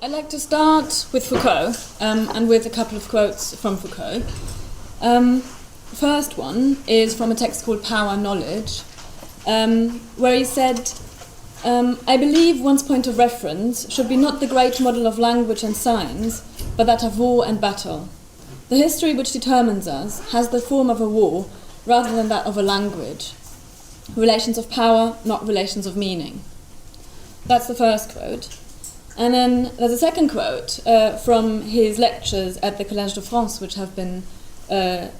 I'd like to start with Foucault and with a couple of quotes from Foucault. First one is from a text called Power and Knowledge, where he said, I believe one's point of reference should be not the great model of language and science, but that of war and battle. The history which determines us has the form of a war rather than that of a language. Relations of power, not relations of meaning. That's the first quote. And then there's a second quote from his lectures at the Collège de France, which have been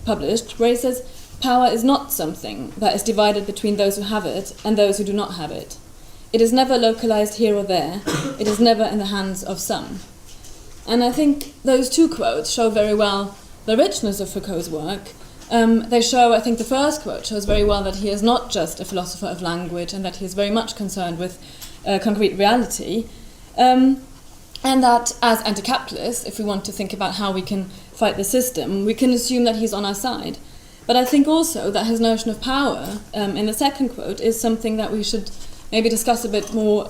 published, where he says, power is not something that is divided between those who have it and those who do not have it. It is never localized here or there. It is never in the hands of some. And I think those two quotes show very well the richness of Foucault's work. They show, I think the first quote shows very well that he is not just a philosopher of language and that he is very much concerned with concrete reality. And that as anti-capitalists, if we want to think about how we can fight the system, we can assume that he's on our side. But I think also that his notion of power in the second quote is something that we should maybe discuss a bit more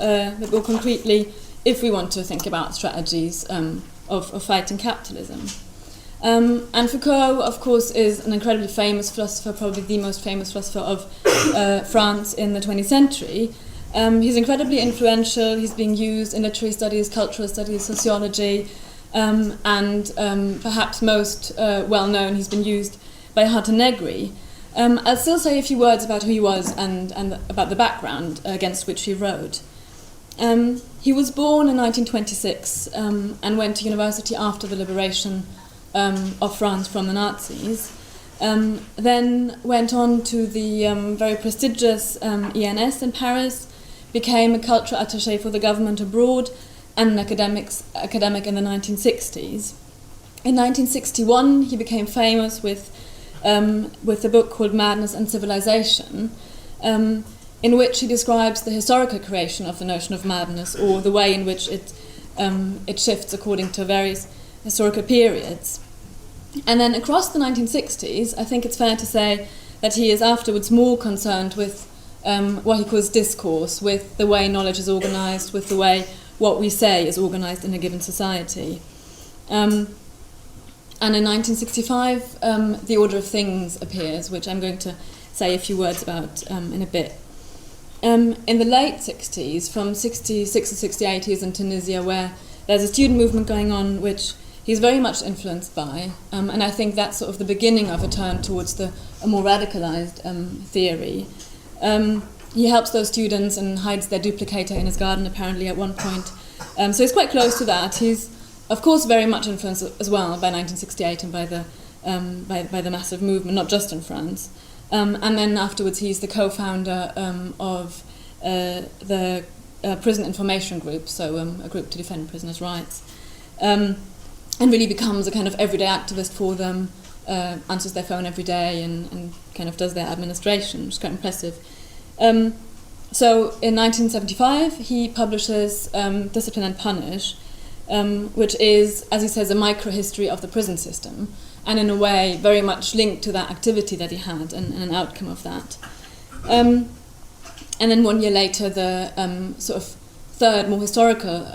concretely if we want to think about strategies of fighting capitalism. And Foucault, of course, is an incredibly famous philosopher, probably the most famous philosopher of France in the 20th century. He's incredibly influential. He's being used in literary studies, cultural studies, sociology, and perhaps most well-known, he's been used by Harta Negri. I'll still say a few words about who he was and about the background against which he wrote. He was born in 1926 and went to university after the liberation of France from the Nazis. Then went on to the very prestigious ENS in Paris, became a cultural attaché for the government abroad and an academic in the 1960s. In 1961, he became famous with a book called Madness and Civilization, in which he describes the historical creation of the notion of madness, or the way in which it shifts according to various historical periods. And then across the 1960s, I think it's fair to say that he is afterwards more concerned with what he calls discourse, with the way knowledge is organized, with the way what we say is organized in a given society. And in 1965, The Order of Things appears, which I'm going to say a few words about in a bit. In the late 60s, from 66 to 68, he's in Tunisia, where there's a student movement going on, which he's very much influenced by, and I think that's sort of the beginning of a turn towards a more radicalized theory. He helps those students and hides their duplicator in his garden, apparently, at one point. So he's quite close to that. He's, of course, very much influenced as well by 1968 and by the massive movement, not just in France. And then afterwards, he's the co-founder of the Prison Information Group, so a group to defend prisoners' rights. And really becomes a kind of everyday activist for them, answers their phone every day and kind of does their administration, which is quite impressive. So in 1975, he publishes Discipline and Punish, which is, as he says, a micro-history of the prison system, and in a way very much linked to that activity that he had and an outcome of that. And then 1 year later, the sort of third, more historical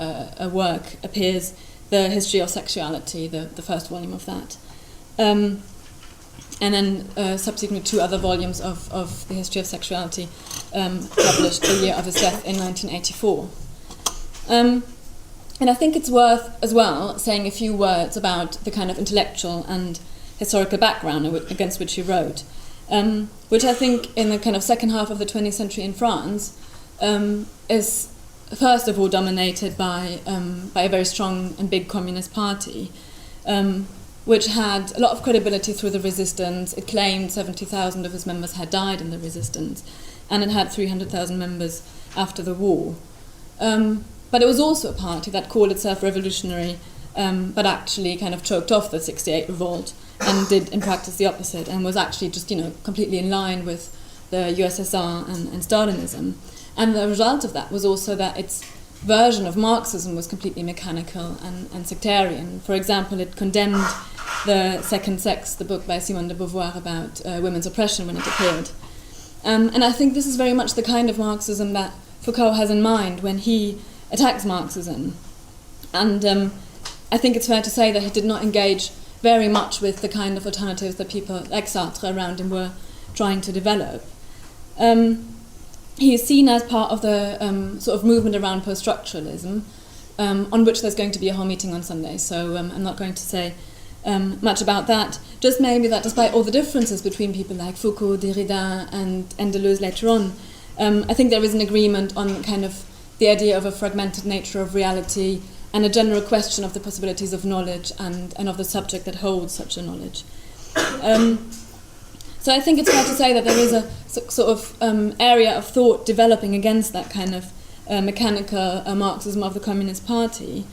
work appears, The History of Sexuality, the first volume of that. And then subsequently 2 other volumes of The History of Sexuality published the year of his death in 1984. And I think it's worth as well saying a few words about the kind of intellectual and historical background against which he wrote, which I think in the kind of second half of the 20th century in France is first of all dominated by a very strong and big communist party, which had a lot of credibility through the resistance. It claimed 70,000 of its members had died in the resistance, and it had 300,000 members after the war. But it was also a party that called itself revolutionary, but actually kind of choked off the 68 revolt and did in practice the opposite, and was actually just, completely in line with the USSR and Stalinism. And the result of that was also that its version of Marxism was completely mechanical and sectarian. For example, it condemned The Second Sex, the book by Simone de Beauvoir about women's oppression, when it appeared. And I think this is very much the kind of Marxism that Foucault has in mind when he attacks Marxism. And I think it's fair to say that he did not engage very much with the kind of alternatives that people like Sartre around him were trying to develop. He is seen as part of the sort of movement around post-structuralism, on which there's going to be a whole meeting on Sunday, so I'm not going to say much about that. Just maybe that despite all the differences between people like Foucault, Derrida and Deleuze later on, I think there is an agreement on kind of the idea of a fragmented nature of reality and a general question of the possibilities of knowledge and of the subject that holds such a knowledge. So I think it's fair to say that there is a sort of area of thought developing against that kind of mechanical Marxism of the Communist Party,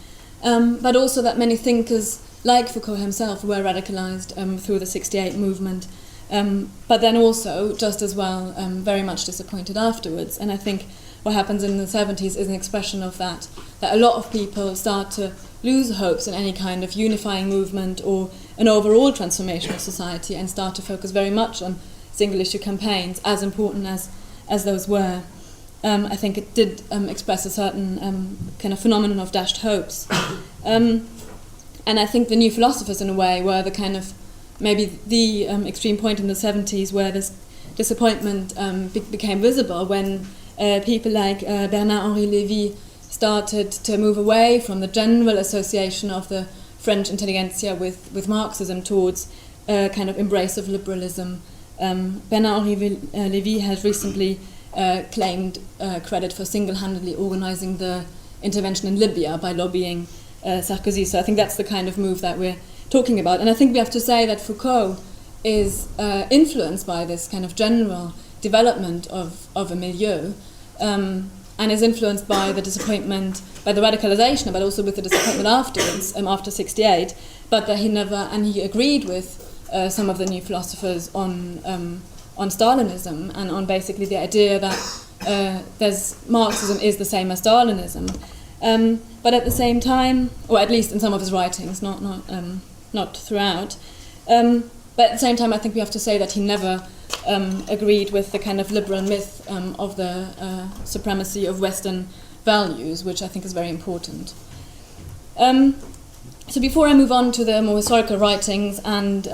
but also that many thinkers like Foucault himself were radicalized through the 68 movement, but then also, just as well, very much disappointed afterwards. And I think what happens in the 70s is an expression of that a lot of people start to lose hopes in any kind of unifying movement or an overall transformation of society and start to focus very much on single issue campaigns, as important as those were. I think it did express a certain kind of phenomenon of dashed hopes. And I think the new philosophers, in a way, were the kind of maybe the extreme point in the 70s where this disappointment became visible when people like Bernard-Henri Lévy started to move away from the general association of the French intelligentsia with Marxism towards a kind of embrace of liberalism. Bernard-Henri Lévy has recently claimed credit for single-handedly organizing the intervention in Libya by lobbying Sarkozy. So I think that's the kind of move that we're talking about. And I think we have to say that Foucault is influenced by this kind of general development of a milieu, and is influenced by the disappointment, by the radicalization, but also with the disappointment afterwards, after 68, but that he agreed with some of the new philosophers on Stalinism and on basically the idea that Marxism is the same as Stalinism. But at the same time, or at least in some of his writings, not throughout, but at the same time I think we have to say that he never agreed with the kind of liberal myth of the supremacy of Western values, which I think is very important. So before I move on to the more historical writings and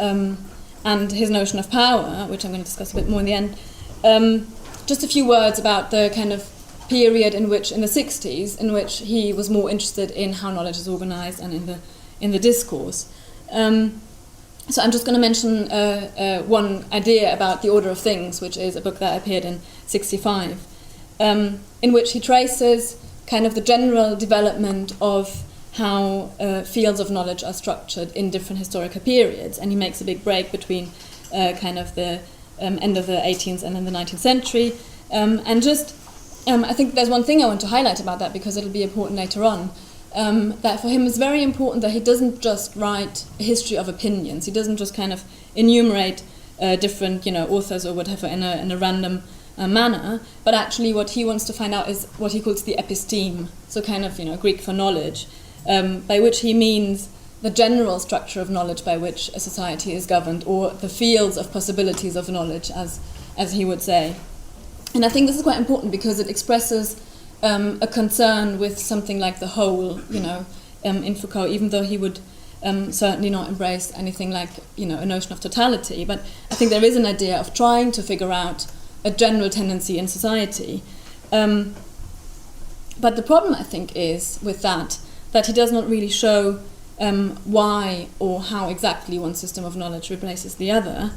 his notion of power, which I'm going to discuss a bit more in the end, just a few words about the kind of period in the 60s, in which he was more interested in how knowledge is organized and in the discourse. So I'm just going to mention one idea about The Order of Things, which is a book that appeared in 65, in which he traces kind of the general development of how fields of knowledge are structured in different historical periods, and he makes a big break between kind of the end of the 18th and then the 19th century. And just, I think there's one thing I want to highlight about that, because it'll be important later on, that for him it's very important that he doesn't just write a history of opinions. He doesn't just kind of enumerate different, authors or whatever in a random manner, but actually what he wants to find out is what he calls the episteme, so kind of, Greek for knowledge, by which he means the general structure of knowledge by which a society is governed, or the fields of possibilities of knowledge, as he would say. And I think this is quite important because it expresses a concern with something like the whole, in Foucault, even though he would certainly not embrace anything like, a notion of totality. But I think there is an idea of trying to figure out a general tendency in society. But the problem, I think, is with that he does not really show why or how exactly one system of knowledge replaces the other.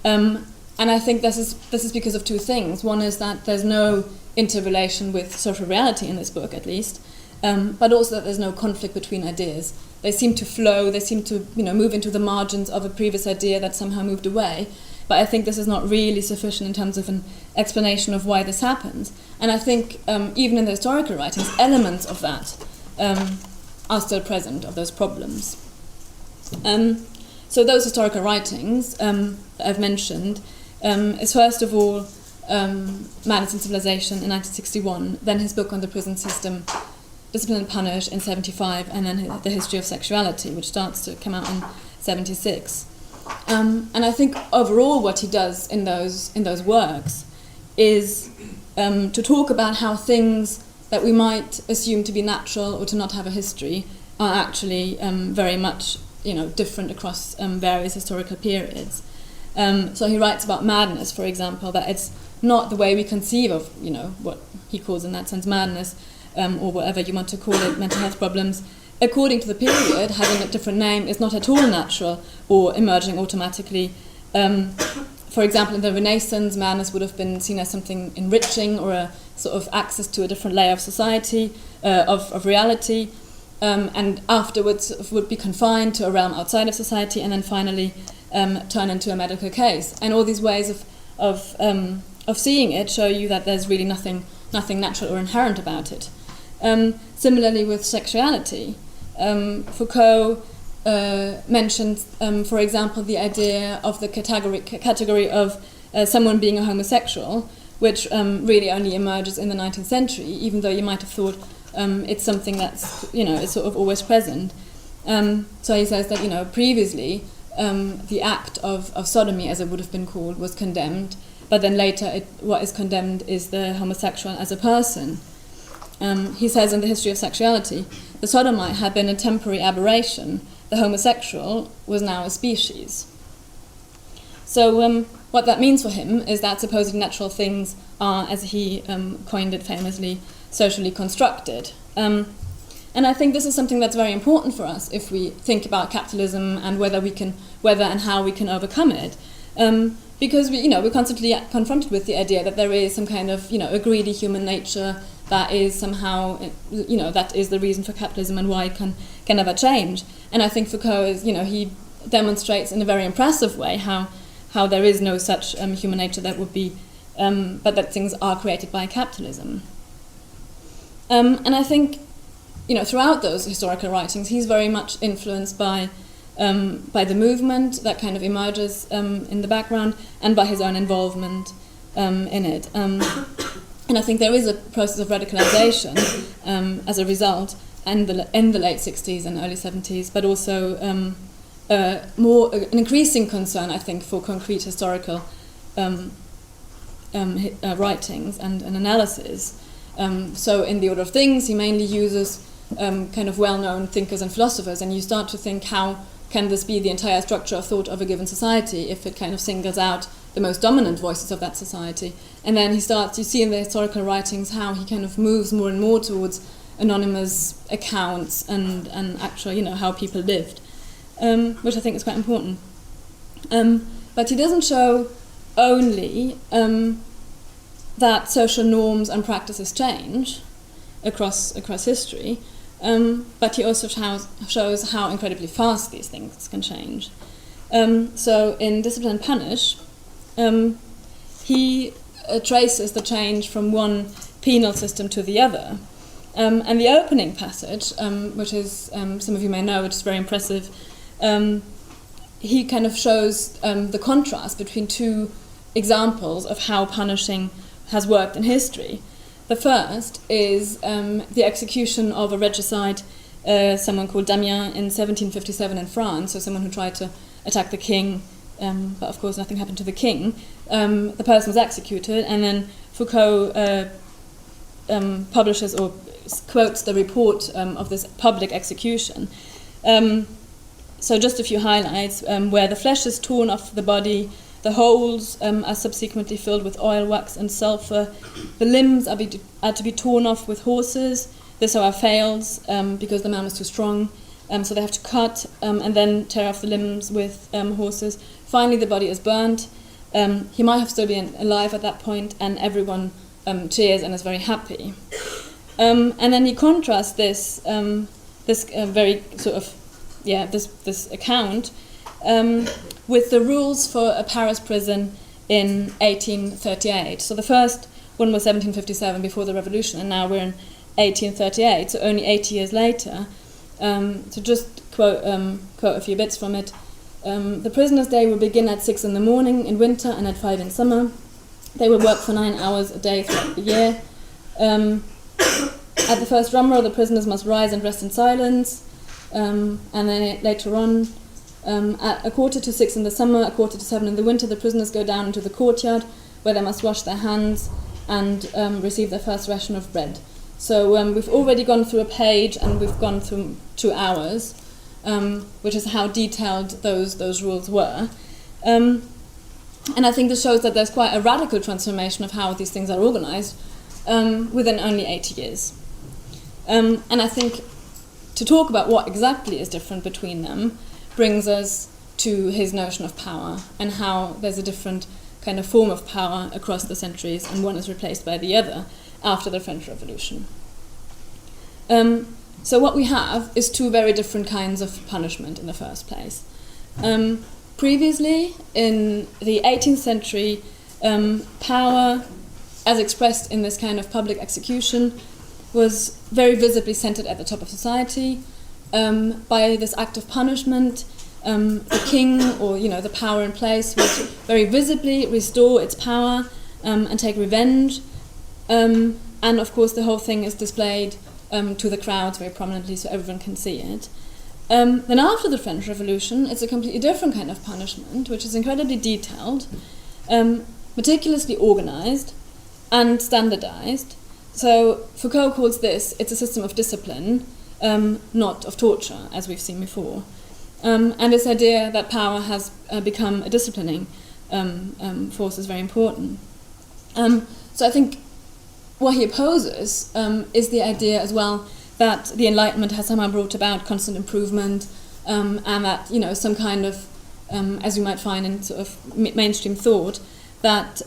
And I think this is because of two things. One is that there's no interrelation with social reality in this book, at least, but also that there's no conflict between ideas. They seem to flow, they seem to move into the margins of a previous idea that somehow moved away. But I think this is not really sufficient in terms of an explanation of why this happens. And I think even in the historical writings, elements of that are still present, of those problems. So those historical writings that I've mentioned is first of all Madness and Civilization in 1961, then his book on the prison system, Discipline and Punish, in 75, and then The History of Sexuality, which starts to come out in 76. And I think overall what he does in those works is to talk about how things that we might assume to be natural or to not have a history are actually very much, different across various historical periods. So he writes about madness, for example, that it's not the way we conceive of, what he calls in that sense madness, or whatever you want to call it, mental health problems. According to the period, having a different name is not at all natural or emerging automatically. For example, in the Renaissance, madness would have been seen as something enriching or a sort of access to a different layer of society, of reality, and afterwards would be confined to a realm outside of society, and then finally turn into a medical case. And all these ways of seeing it show you that there's really nothing natural or inherent about it. Similarly with sexuality, Foucault mentions, for example, the idea of the category of someone being a homosexual, which really only emerges in the 19th century, even though you might have thought it's something that's, is sort of always present. So he says that, previously the act of sodomy, as it would have been called, was condemned, but then later what is condemned is the homosexual as a person. He says in the history of sexuality, the sodomite had been a temporary aberration, the homosexual was now a species. So what that means for him is that supposedly natural things are, as he coined it famously, socially constructed. And I think this is something that's very important for us if we think about capitalism and whether and how we can overcome it. Because we're constantly confronted with the idea that there is some kind of, a greedy human nature that is somehow, that is the reason for capitalism and why it can never change. And I think Foucault is, he demonstrates in a very impressive way how there is no such human nature that would be, but that things are created by capitalism. And I think, throughout those historical writings, he's very much influenced by the movement that kind of emerges in the background and by his own involvement in it. And I think there is a process of radicalization as a result in the late 60s and early 70s, but also an increasing concern, I think, for concrete historical writings and analysis. So in The Order of Things, he mainly uses kind of well-known thinkers and philosophers, and you start to think, how can this be the entire structure of thought of a given society if it kind of singles out the most dominant voices of that society? And then you see in the historical writings how he kind of moves more and more towards anonymous accounts and actual, how people lived, which I think is quite important. But he doesn't show only that social norms and practices change across history, but he also shows how incredibly fast these things can change. So in Discipline and Punish, he traces the change from one penal system to the other. And the opening passage, which is, some of you may know, which is very impressive, he kind of shows the contrast between two examples of how punishing has worked in history. The first is the execution of a regicide, someone called Damien, in 1757 in France, so someone who tried to attack the king, but of course nothing happened to the king. The person was executed, and then Foucault publishes or quotes the report of this public execution. So just a few highlights, where the flesh is torn off the body, the holes are subsequently filled with oil, wax and sulphur. The limbs are to be torn off with horses. This, however, fails because the man was too strong. So they have to cut and then tear off the limbs with horses. Finally, the body is burnt. He might have still been alive at that point, and everyone cheers and is very happy. And then he contrasts this very sort of, this account with the rules for a Paris prison in 1838. So the first one was 1757, before the revolution, and now we're in 1838, so only 80 years later. To just quote a few bits from it. The prisoner's day will begin at 6 in the morning in winter and at 5 in summer. They will work for 9 hours a day throughout the year. At the first drum roll, the prisoners must rise and rest in silence. And then later on, at 5:45 in the summer, 6:45 in the winter, the prisoners go down into the courtyard, where they must wash their hands and receive their first ration of bread. So we've already gone through a page and we've gone through 2 hours, which is how detailed those rules were. And I think this shows that there's quite a radical transformation of how these things are organized within only 80 years. And I think to talk about what exactly is different between them brings us to his notion of power and how there's a different kind of form of power across the centuries and one is replaced by the other after the French Revolution. So what we have is 2 very different kinds of punishment in the first place. Previously, in the 18th century, power, as expressed in this kind of public execution, was very visibly centered at the top of society. By this act of punishment, the king, or the power in place, would very visibly restore its power and take revenge. And of course, the whole thing is displayed to the crowds very prominently, so everyone can see it. Then after the French Revolution, it's a completely different kind of punishment, which is incredibly detailed, meticulously organized, and standardized. So Foucault calls it's a system of discipline, not of torture, as we've seen before. And this idea that power has become a disciplining force is very important. So I think what he opposes is the idea as well that the Enlightenment has somehow brought about constant improvement, and that some kind of, as you might find in sort of mainstream thought, that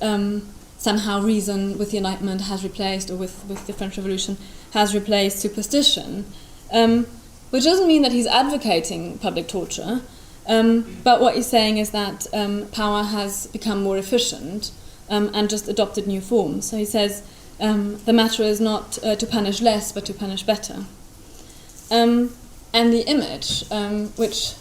somehow reason with the Enlightenment has replaced, or with the French Revolution, has replaced superstition, which doesn't mean that he's advocating public torture, but what he's saying is that power has become more efficient and just adopted new forms. So he says the matter is not to punish less, but to punish better. And the image, which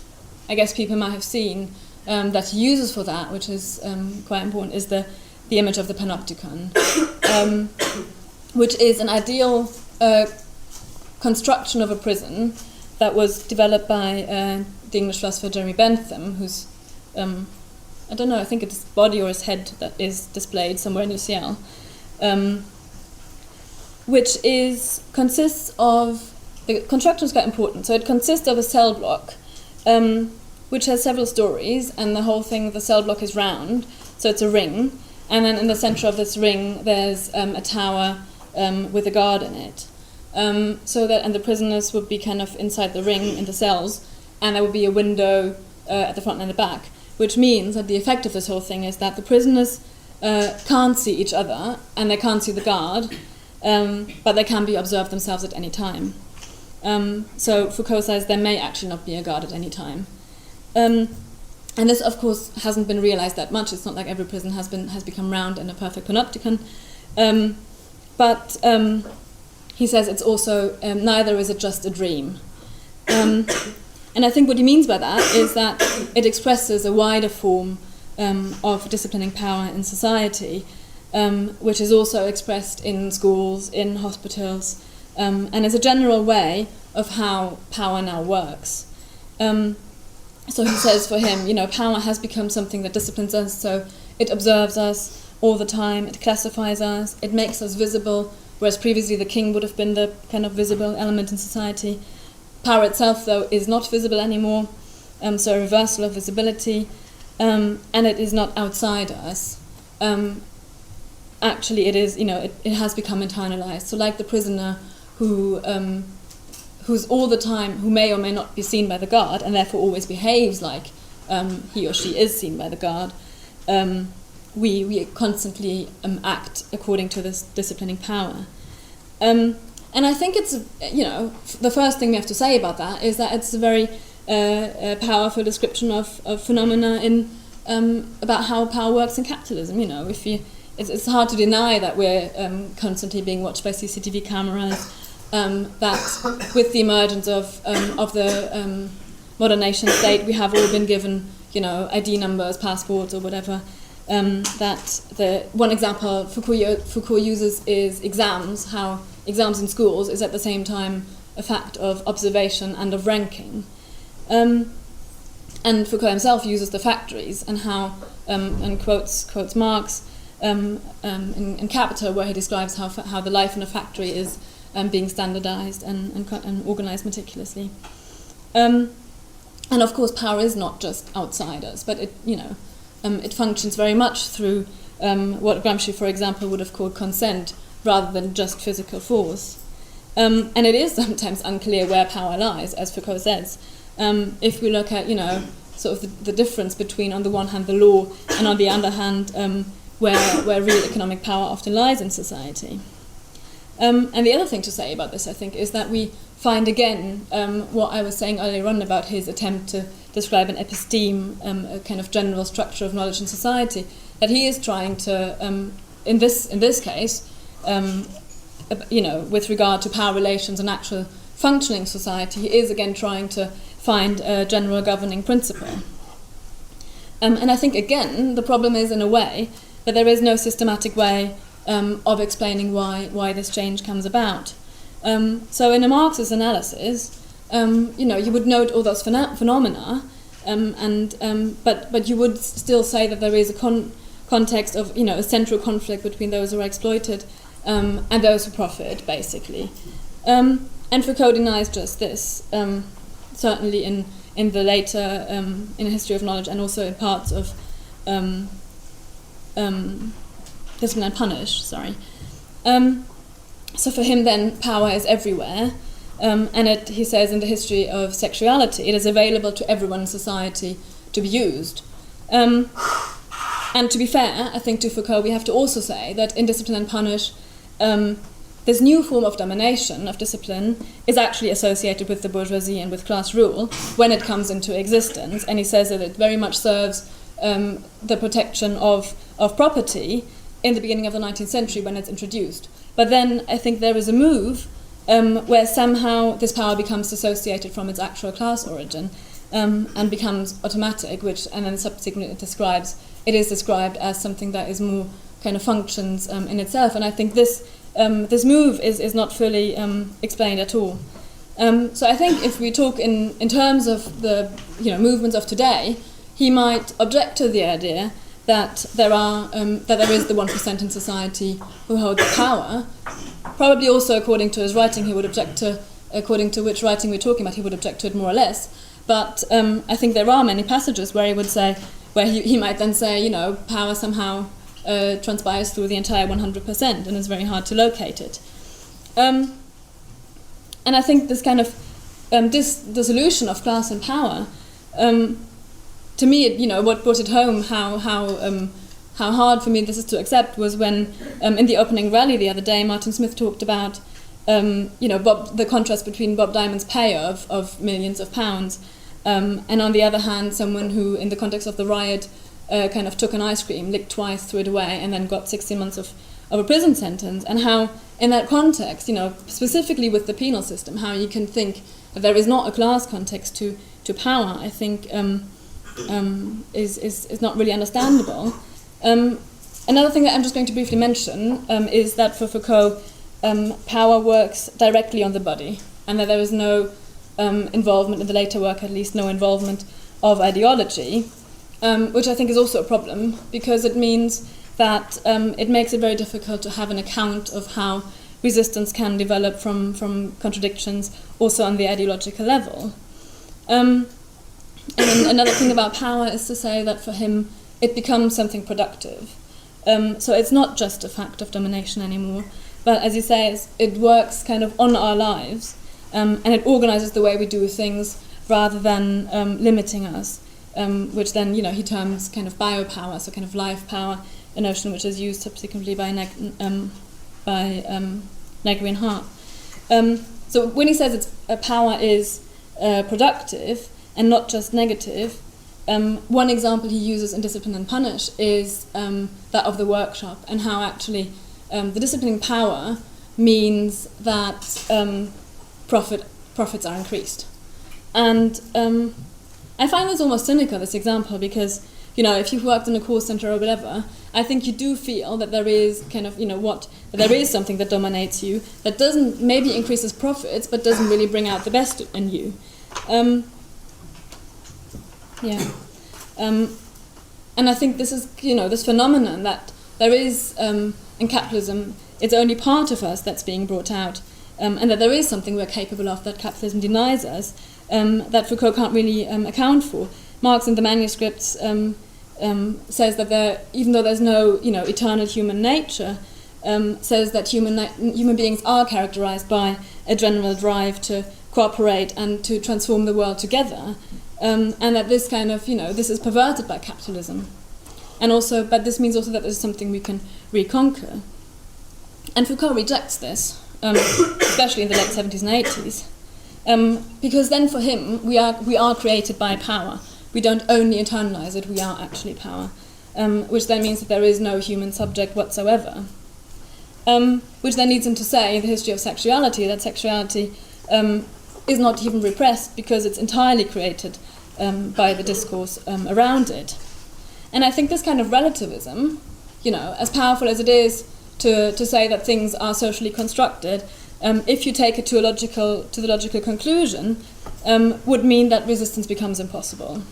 I guess people might have seen, that he uses for that, which is quite important, is the image of the panopticon, which is an ideal construction of a prison that was developed by the English philosopher Jeremy Bentham, who's, I don't know, I think it's his body or his head that is displayed somewhere in UCL, which consists of, the construction is quite important, so it consists of a cell block, which has several stories, and the whole thing, the cell block is round, so it's a ring. And then in the center of this ring, there's a tower with a guard in it. And the prisoners would be kind of inside the ring in the cells, and there would be a window at the front and the back, which means that the effect of this whole thing is that the prisoners can't see each other, and they can't see the guard, but they can be observed themselves at any time. So Foucault says there may actually not be a guard at any time. And this, of course, hasn't been realized that much. It's not like every prison has become round and a perfect panopticon. But he says it's also, neither is it just a dream. And I think what he means by that is that it expresses a wider form of disciplining power in society, which is also expressed in schools, in hospitals, and is a general way of how power now works. So he says for him, power has become something that disciplines us, so it observes us all the time, it classifies us, it makes us visible, whereas previously the king would have been the kind of visible element in society. Power itself, though, is not visible anymore, so a reversal of visibility, and it is not outside us. Actually, it is, it has become internalized. So like the prisoner who's all the time, who may or may not be seen by the guard, and therefore always behaves like he or she is seen by the guard, we constantly act according to this disciplining power. And I think it's, the first thing we have to say about that is that it's a very powerful description of phenomena about how power works in capitalism. It's hard to deny that we're constantly being watched by CCTV cameras, that with the emergence of the modern nation state, we have all been given, ID numbers, passports, or whatever. That the one example Foucault uses is exams, how exams in schools is at the same time a fact of observation and of ranking. And Foucault himself uses the factories and how, and quotes Marx in Capital, where he describes how the life in a factory is being standardized and organized meticulously. And of course, power is not just outside us, but it functions very much through what Gramsci, for example, would have called consent, rather than just physical force. And it is sometimes unclear where power lies, as Foucault says. If we look at, sort of the difference between, on the one hand, the law, and on the other hand, where real economic power often lies in society. And the other thing to say about this, I think, is that we find again what I was saying earlier on about his attempt to describe an episteme, a kind of general structure of knowledge in society, that he is trying to, in this case, with regard to power relations and actual functioning society, he is again trying to find a general governing principle. And I think, again, the problem is, in a way, that there is no systematic way of explaining why this change comes about. So in a Marxist analysis, you would note all those phenomena, but you would still say that there is a context of, a central conflict between those who are exploited and those who profit, basically. And Foucault denies just this, certainly in the later, in a history of knowledge, and also in parts of Discipline and Punish, So for him then, power is everywhere, and he says in the history of sexuality, it is available to everyone in society to be used. And to be fair, I think to Foucault, we have to also say that in Discipline and Punish, this new form of domination, of discipline, is actually associated with the bourgeoisie and with class rule when it comes into existence, and he says that it very much serves the protection of property in the beginning of the 19th century when it's introduced. But then I think there is a move where somehow this power becomes dissociated from its actual class origin and becomes automatic, and then subsequently it is described as something that is more kind of functions in itself. And I think this move is not fully explained at all. So I think if we talk in terms of the movements of today, he might object to the idea that there is the 1% in society who hold the power. Probably also, according to his writing, he would object to, according to which writing we're talking about, he would object to it more or less. But I think there are many passages where he would say, where he might then say, power somehow transpires through the entire 100%, and it's very hard to locate it. And I think this kind of this dissolution of class and power, to me, what brought it home, how hard for me this is to accept, was when in the opening rally the other day, Martin Smith talked about the contrast between Bob Diamond's pay of millions of pounds, and on the other hand, someone who, in the context of the riot, kind of took an ice cream, licked twice, threw it away, and then got 16 months of a prison sentence. And how, in that context, specifically with the penal system, how you can think that there is not a class context to power, I think is not really understandable. Another thing that I'm just going to briefly mention is that for Foucault, power works directly on the body, and that there is no involvement, in the later work at least, no involvement of ideology, which I think is also a problem, because it means that it makes it very difficult to have an account of how resistance can develop from contradictions also on the ideological level. And another thing about power is to say that for him it becomes something productive. So it's not just a fact of domination anymore, but as he says, it works kind of on our lives, and it organizes the way we do things rather than limiting us, which then he terms kind of biopower, so kind of life power, a notion which is used subsequently by Negri and Hart. So when he says power is productive and not just negative, one example he uses in Discipline and Punish is that of the workshop, and how actually the disciplining power means that profits are increased. And I find this almost cynical, this example, because if you've worked in a call center or whatever, I think you do feel that there is kind of that there is something that dominates you, that doesn't maybe increases profits but doesn't really bring out the best in you. And I think this is this phenomenon that there is in capitalism, it's only part of us that's being brought out, and that there is something we're capable of that capitalism denies us, that Foucault can't really account for. Marx in the manuscripts says that even though there's no eternal human nature, says that human beings are characterized by a general drive to cooperate and to transform the world together, and that this kind of this is perverted by capitalism, and also, but this means also that this is something we can reconquer. And Foucault rejects this, especially in the late 70s and 80s, because then for him we are created by power. We don't only internalize it; we are actually power, which then means that there is no human subject whatsoever. Which then leads him to say in the history of sexuality that sexuality is not even repressed because it's entirely created by the discourse around it. And I think this kind of relativism, as powerful as it is to say that things are socially constructed, if you take it to the logical conclusion, would mean that resistance becomes impossible.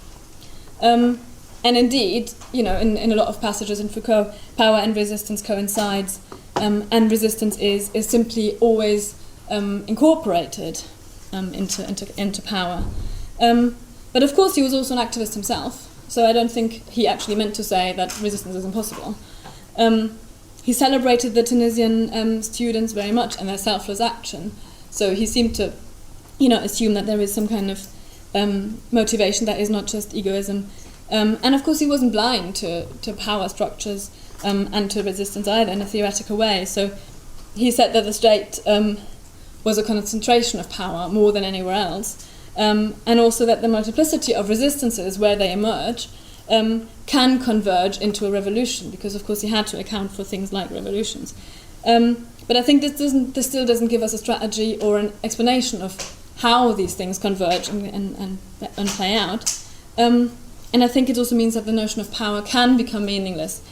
And indeed, in a lot of passages in Foucault, power and resistance coincides. And resistance is simply always incorporated into power. But of course he was also an activist himself, so I don't think he actually meant to say that resistance is impossible. He celebrated the Tunisian students very much and their selfless action, so he seemed to assume that there is some kind of motivation that is not just egoism. And of course he wasn't blind to power structures and to resistance either in a theoretical way. So he said that the state was a concentration of power more than anywhere else, and also that the multiplicity of resistances where they emerge can converge into a revolution, because of course he had to account for things like revolutions. But I think this still doesn't give us a strategy or an explanation of how these things converge and play out. And I think it also means that the notion of power can become meaningless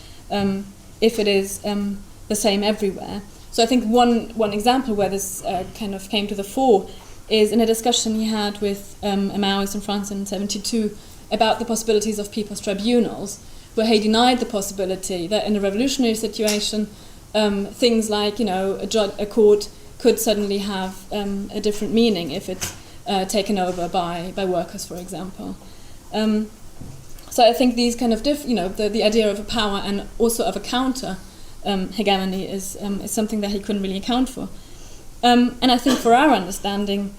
if it is the same everywhere. So I think one example where this kind of came to the fore is in a discussion he had with a Maoist in France in 1972 about the possibilities of people's tribunals, where he denied the possibility that in a revolutionary situation things like a court could suddenly have a different meaning if it's taken over by workers, for example. So I think these kind of the idea of a power and also of a counter hegemony is something that he couldn't really account for. And I think for our understanding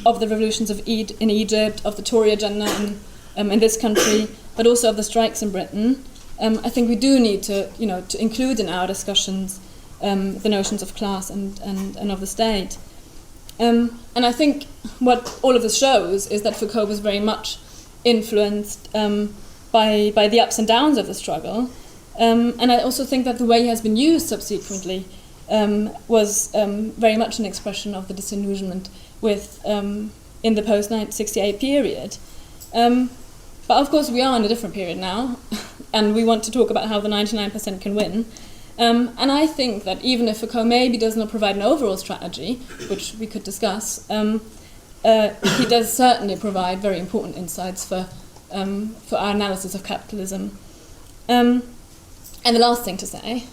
of the revolutions in Egypt, of the Tory agenda in this country, but also of the strikes in Britain, I think we do need to include in our discussions the notions of class and of the state. And I think what all of this shows is that Foucault was very much influenced by the ups and downs of the struggle. And I also think that the way he has been used subsequently was very much an expression of the disillusionment with in the post-1968 period. But of course we are in a different period now, and we want to talk about how the 99% can win. And I think that even if Foucault maybe does not provide an overall strategy, which we could discuss, he does certainly provide very important insights for our analysis of capitalism. And the last thing to say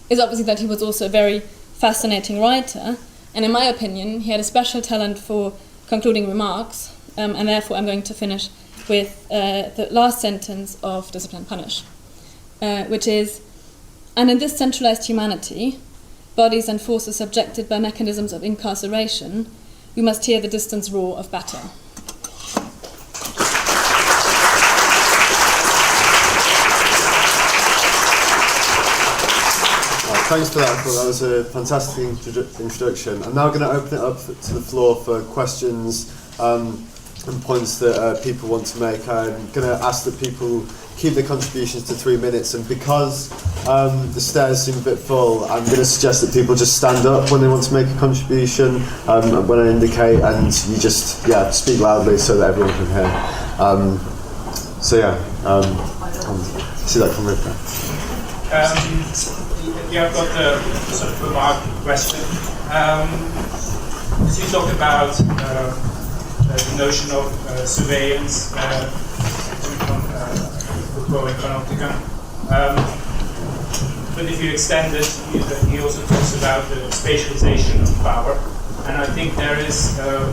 is obviously that he was also a very fascinating writer, and in my opinion he had a special talent for concluding remarks, and therefore I'm going to finish with the last sentence of Discipline Punish, which is, "And in this centralized humanity, bodies and forces subjected by mechanisms of incarceration, we must hear the distant roar of battle." Thanks for that. I thought that was a fantastic introduction. I'm now going to open it up to the floor for questions and points that people want to make. I'm going to ask that people keep their contributions to 3 minutes, and because the stairs seem a bit full, I'm going to suggest that people just stand up when they want to make a contribution when I indicate, and you just speak loudly so that everyone can hear. See that from River. I've got a sort of remark question. As you talk about the notion of surveillance from Foucault and Panopticon, But if you extend it, he also talks about the spatialization of power. And I think there is a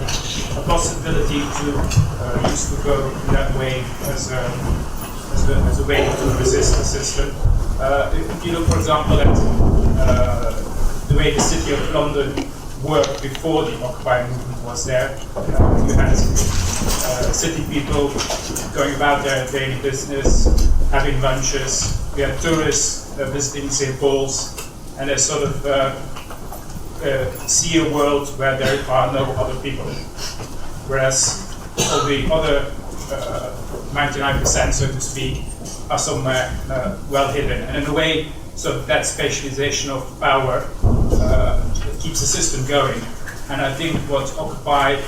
possibility to use Foucault in that way as a way to resist the system. If you look, for example, at the way the city of London worked before the Occupy movement was there, you had city people going about their daily business, having lunches. You had tourists visiting St. Paul's, and they sort of see a world where there are no other people. Whereas all the other 99%, so to speak, are somewhere well hidden. And in a way, sort of that spatialization of power keeps the system going. And I think what Occupy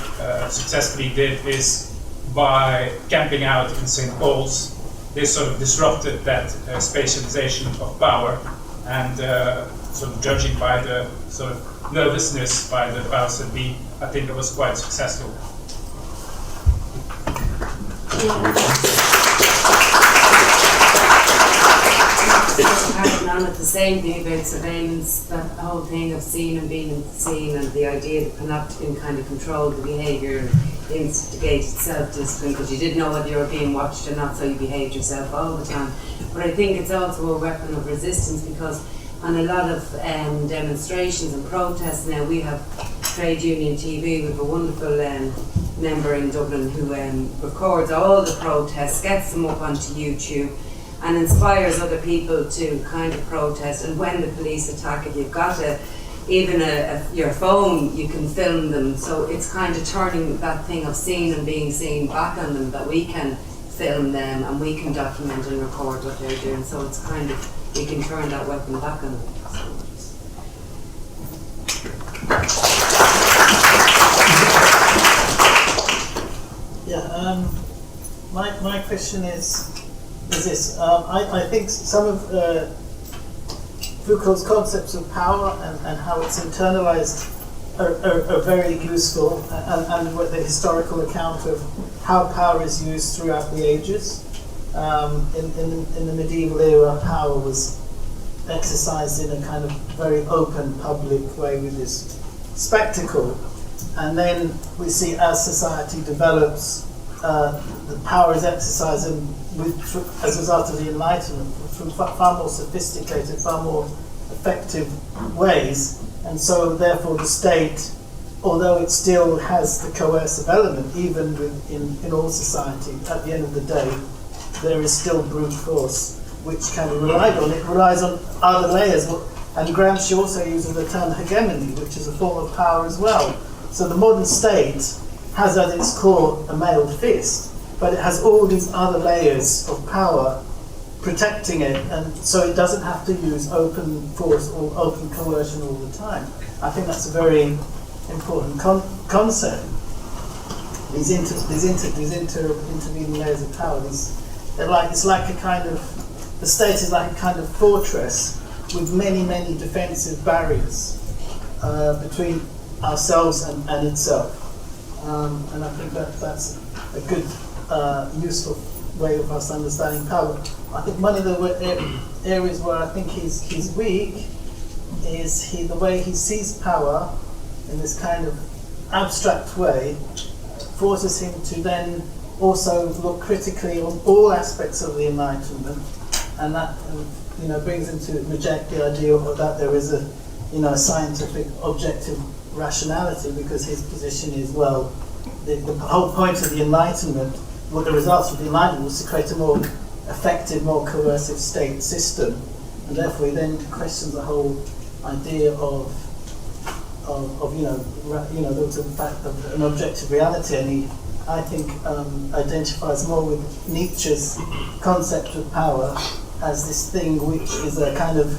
successfully did is, by camping out in St. Paul's, they sort of disrupted that spatialization of power, and sort of judging by the sort of nervousness by the powers that be, I think it was quite successful. Carrying on with the same thing about surveillance, that whole thing of seeing and being seen, and the idea that Panopticon kind of controlled the behaviour and instigated self-discipline because you didn't know whether you were being watched or not, so you behaved yourself all the time. But I think it's also a weapon of resistance, because on a lot of demonstrations and protests now, we have Trade Union TV. We have a wonderful member in Dublin who records all the protests, gets them up onto YouTube, and inspires other people to kind of protest. And when the police attack it, you've got your phone, you can film them. So it's kind of turning that thing of seeing and being seen back on them, that we can film them and we can document and record what they're doing. So it's kind of, we can turn that weapon back on them. Yeah, my question is this. I think some of Foucault's concepts of power and how it's internalized are very useful, and with the historical account of how power is used throughout the ages. In the medieval era, power was exercised in a kind of very open, public way with this spectacle. And then we see, as society develops, the power is exercised as a result of the Enlightenment through far more sophisticated, far more effective ways. And so therefore the state, although it still has the coercive element, even in all society, at the end of the day, there is still brute force, which can be relied on. It relies on other layers. And Gramsci also uses the term hegemony, which is a form of power as well. So the modern state has at its core a mailed fist, but it has all these other layers of power protecting it, and so it doesn't have to use open force or open coercion all the time. I think that's a very important concept. These intervening layers of power. It's like a kind of, the state is like a kind of fortress with many, many defensive barriers between ourselves and itself. And I think that's a good, useful way of us understanding power. I think one of the areas where I think he's weak is the way he sees power in this kind of abstract way forces him to then also look critically on all aspects of the Enlightenment, and that brings him to reject the idea of that there is a scientific objective rationality, because his position is, well, the whole point of the Enlightenment, the results of the Enlightenment was to create a more effective, more coercive state system, and therefore he then questions the whole idea of the fact of an objective reality, and he, I think, identifies more with Nietzsche's concept of power as this thing which is a kind of,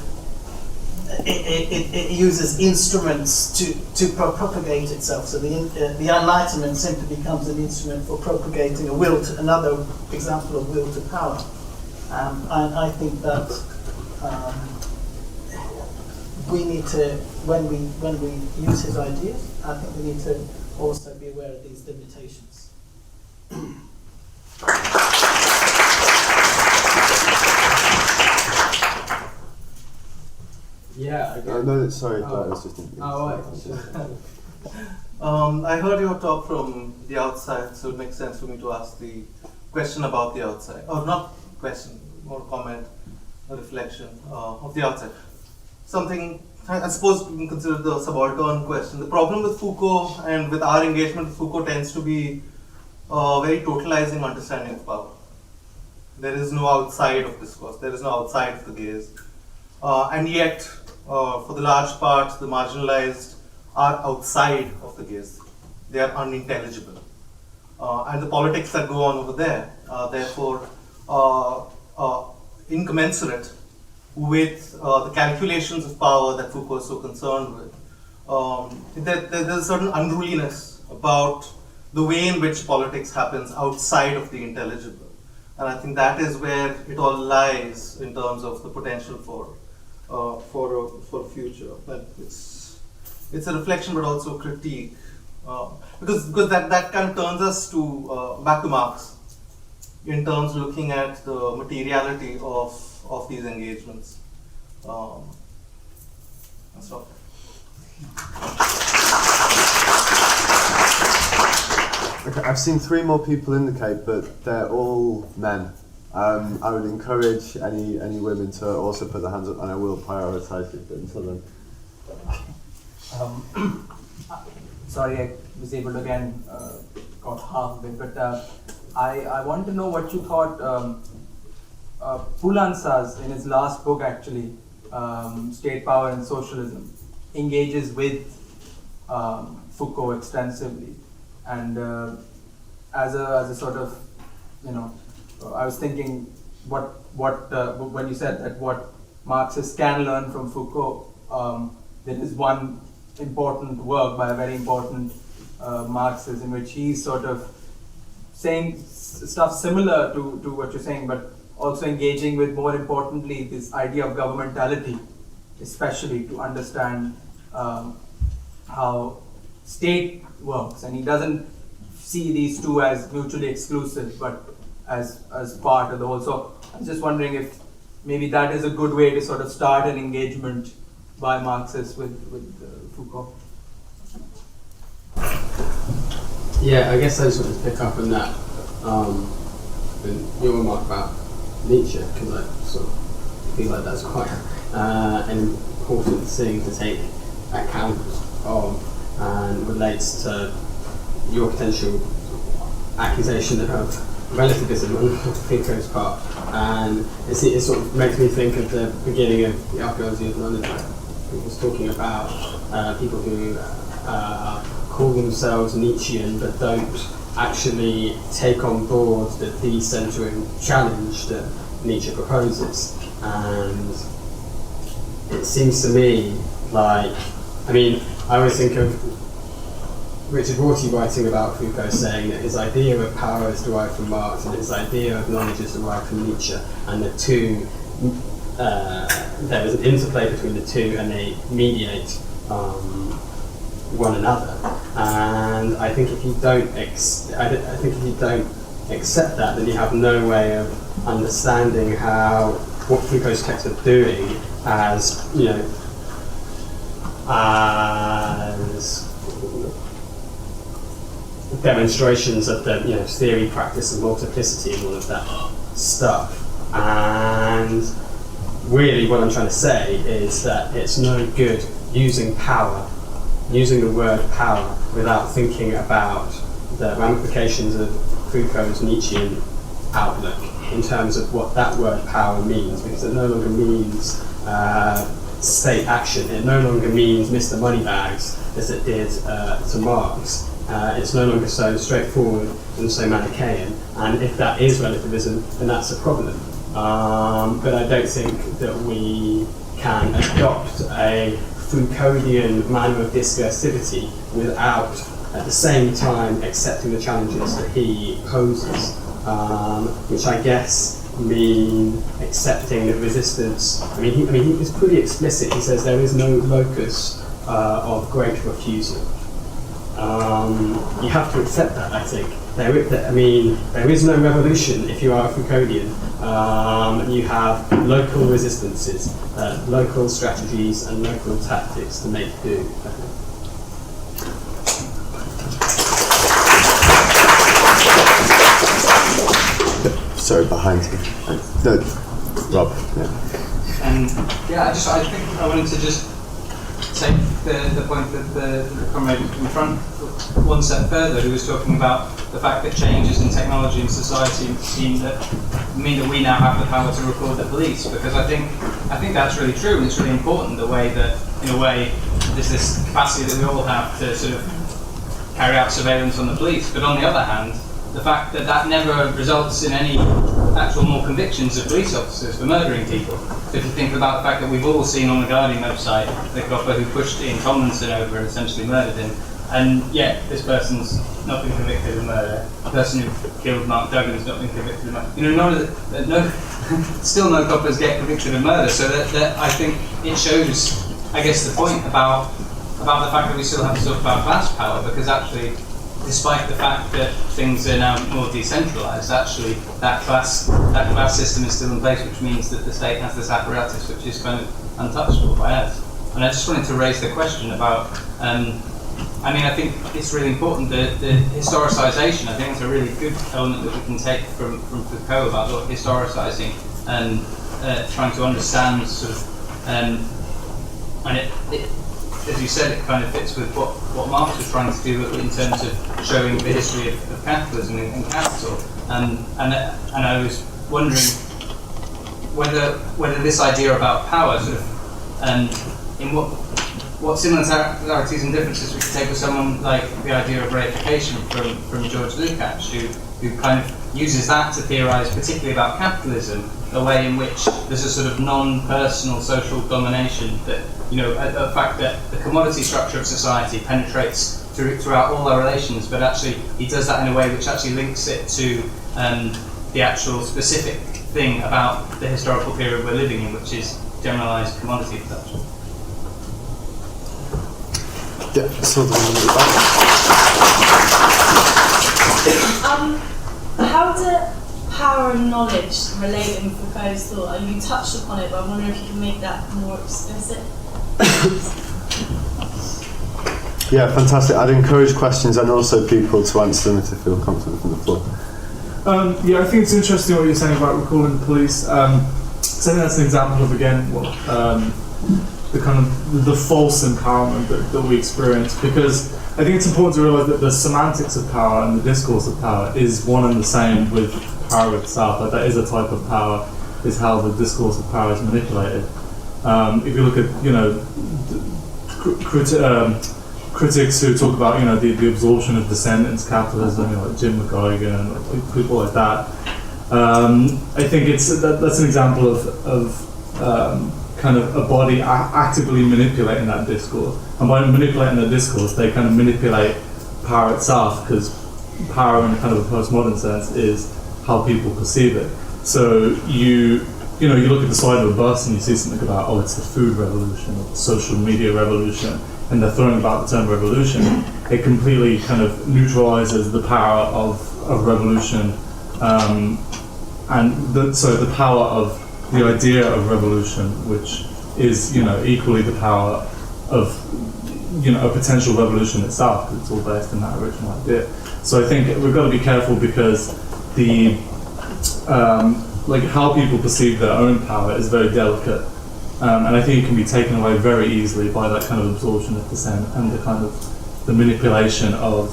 it uses instruments to propagate itself. So the Enlightenment simply becomes an instrument for propagating a will to, another example of will to power. And I think that we need to, when we use his ideas, I think we need to also be aware of these limitations. Yeah. No, sorry, that was just. I heard your talk from the outside, so it makes sense for me to ask the question about the outside, or not question, more comment, a reflection of the outside. Something I suppose we can consider the subaltern question. The problem with Foucault and with our engagement with Foucault tends to be a very totalizing understanding of power. There is no outside of discourse, there is no outside of the gaze. And yet, for the large part, the marginalized are outside of the gaze. They are unintelligible. And the politics that go on over there are therefore incommensurate with the calculations of power that Foucault is so concerned with. There's a certain unruliness about the way in which politics happens outside of the intelligible. And I think that is where it all lies in terms of the potential for a future. But it's a reflection, but also a critique, because that kind of turns us to back to Marx in terms of looking at the materiality of these engagements. That's all. Okay, I've seen 3 more people indicate, but they're all men. I would encourage any women to also put their hands up, and I will prioritise it until then. Sorry, I was able to again got half of it, but I want to know what you thought. Poulan in his last book, actually, State Power and Socialism, engages with Foucault extensively, and as a sort of, I was thinking what when you said that what Marxists can learn from Foucault, there is one important work by a very important Marxist in which he's sort of saying stuff similar to what you're saying, but also engaging with, more importantly, this idea of governmentality, especially to understand how state works. And he doesn't see these two as mutually exclusive, but as part of the whole. So I'm just wondering if maybe that is a good way to sort of start an engagement by Marxists with Foucault. Yeah, I guess I just want to pick up on that, your remark about Nietzsche, because I sort of feel like that's quite an important thing to take account of, and relates to your potential accusation of relativism on Foucault's part. And it sort of makes me think of the beginning of the archaeology of knowledge. It was talking about people who call themselves Nietzschean but don't actually take on board the decentering challenge that Nietzsche proposes. And it seems to me like, I always think of Richard Rorty writing about Foucault, saying that his idea of power is derived from Marx and his idea of knowledge is derived from Nietzsche, and the two, there is an interplay between the two, and they mediate one another. And I think if you don't accept that, then you have no way of understanding what Foucault's texts are doing as demonstrations of the theory, practice, and multiplicity, and all of that stuff. And really, what I'm trying to say is that it's no good using the word power, without thinking about the ramifications of Foucault's Nietzschean outlook in terms of what that word power means, because it no longer means state action. It no longer means Mr. Moneybags as it did to Marx. It's no longer so straightforward and so Manichaean, and if that is relativism, then that's a problem. But I don't think that we can adopt a Foucauldian manner of discursivity without, at the same time, accepting the challenges that he poses, which I guess mean accepting the resistance. He is pretty explicit. He says there is no locus of great refusal. you have to accept that, I think. There is no revolution if you are a Foucauldian. You have local resistances, local strategies and local tactics to make do, I think. Sorry, behind you. No, Rob. Yeah. I think I wanted to just take the point that the comrade in front one step further, who was talking about the fact that changes in technology and society mean that we now have the power to record the police. Because I think that's really true, and it's really important the way that, in a way, there's this capacity that we all have to sort of carry out surveillance on the police. But on the other hand, the fact that that never results in any actual more convictions of police officers for murdering people. So if you think about the fact that we've all seen on the Guardian website the copper who pushed Ian Tomlinson over and essentially murdered him, and yet this person's not been convicted of murder. The person who killed Mark Duggan's not been convicted of murder. Still no coppers get convicted of murder. So that I think it shows, I guess, the point about the fact that we still have to talk about class power, because actually, despite the fact that things are now more decentralised, actually that class system is still in place, which means that the state has this apparatus which is kind of untouchable by us. And I just wanted to raise the question about, I think it's really important, the historicisation. I think it's a really good element that we can take from Foucault about historicising and trying to understand sort of, and it as you said, it kind of fits with what Marx was trying to do in terms of showing the history of capitalism and capital. And I was wondering whether this idea about power sort of, in what similarities and differences we could take with someone like the idea of reification from George Lukács, who kind of uses that to theorise particularly about capitalism, the way in which there's a sort of non-personal social domination that, the fact that the commodity structure of society penetrates throughout all our relations, but actually he does that in a way which actually links it to the actual specific thing about the historical period we're living in, which is generalised commodity production. Yeah, something in the back. How do power and knowledge relate in Foucault's thought? You touched upon it, but I wonder if you can make that more explicit. Yeah, fantastic. I'd encourage questions and also people to answer them if they feel confident from the floor. I think it's interesting what you're saying about recalling the police. So I think that's an example of, again, the kind of the false empowerment that we experience, because I think it's important to realise that the semantics of power and the discourse of power is one and the same with power itself. Like, that is a type of power, is how the discourse of power is manipulated. If you look at, critics who talk about, the absorption of descendants capitalism, like Jim McGuigan and people like that, I think that's an example of kind of a body actively manipulating that discourse. And by manipulating the discourse, they kind of manipulate power itself, because power in a kind of a postmodern sense is how people perceive it. So you look at the side of a bus and you see something about, it's the food revolution or the social media revolution, and they're throwing about the term revolution. It completely kind of neutralizes the power of revolution, so the power of the idea of revolution, which is, equally the power of, a potential revolution itself, because it's all based on that original idea. So I think we've got to be careful, because the how people perceive their own power is very delicate, and I think it can be taken away very easily by that kind of absorption of dissent and the kind of the manipulation of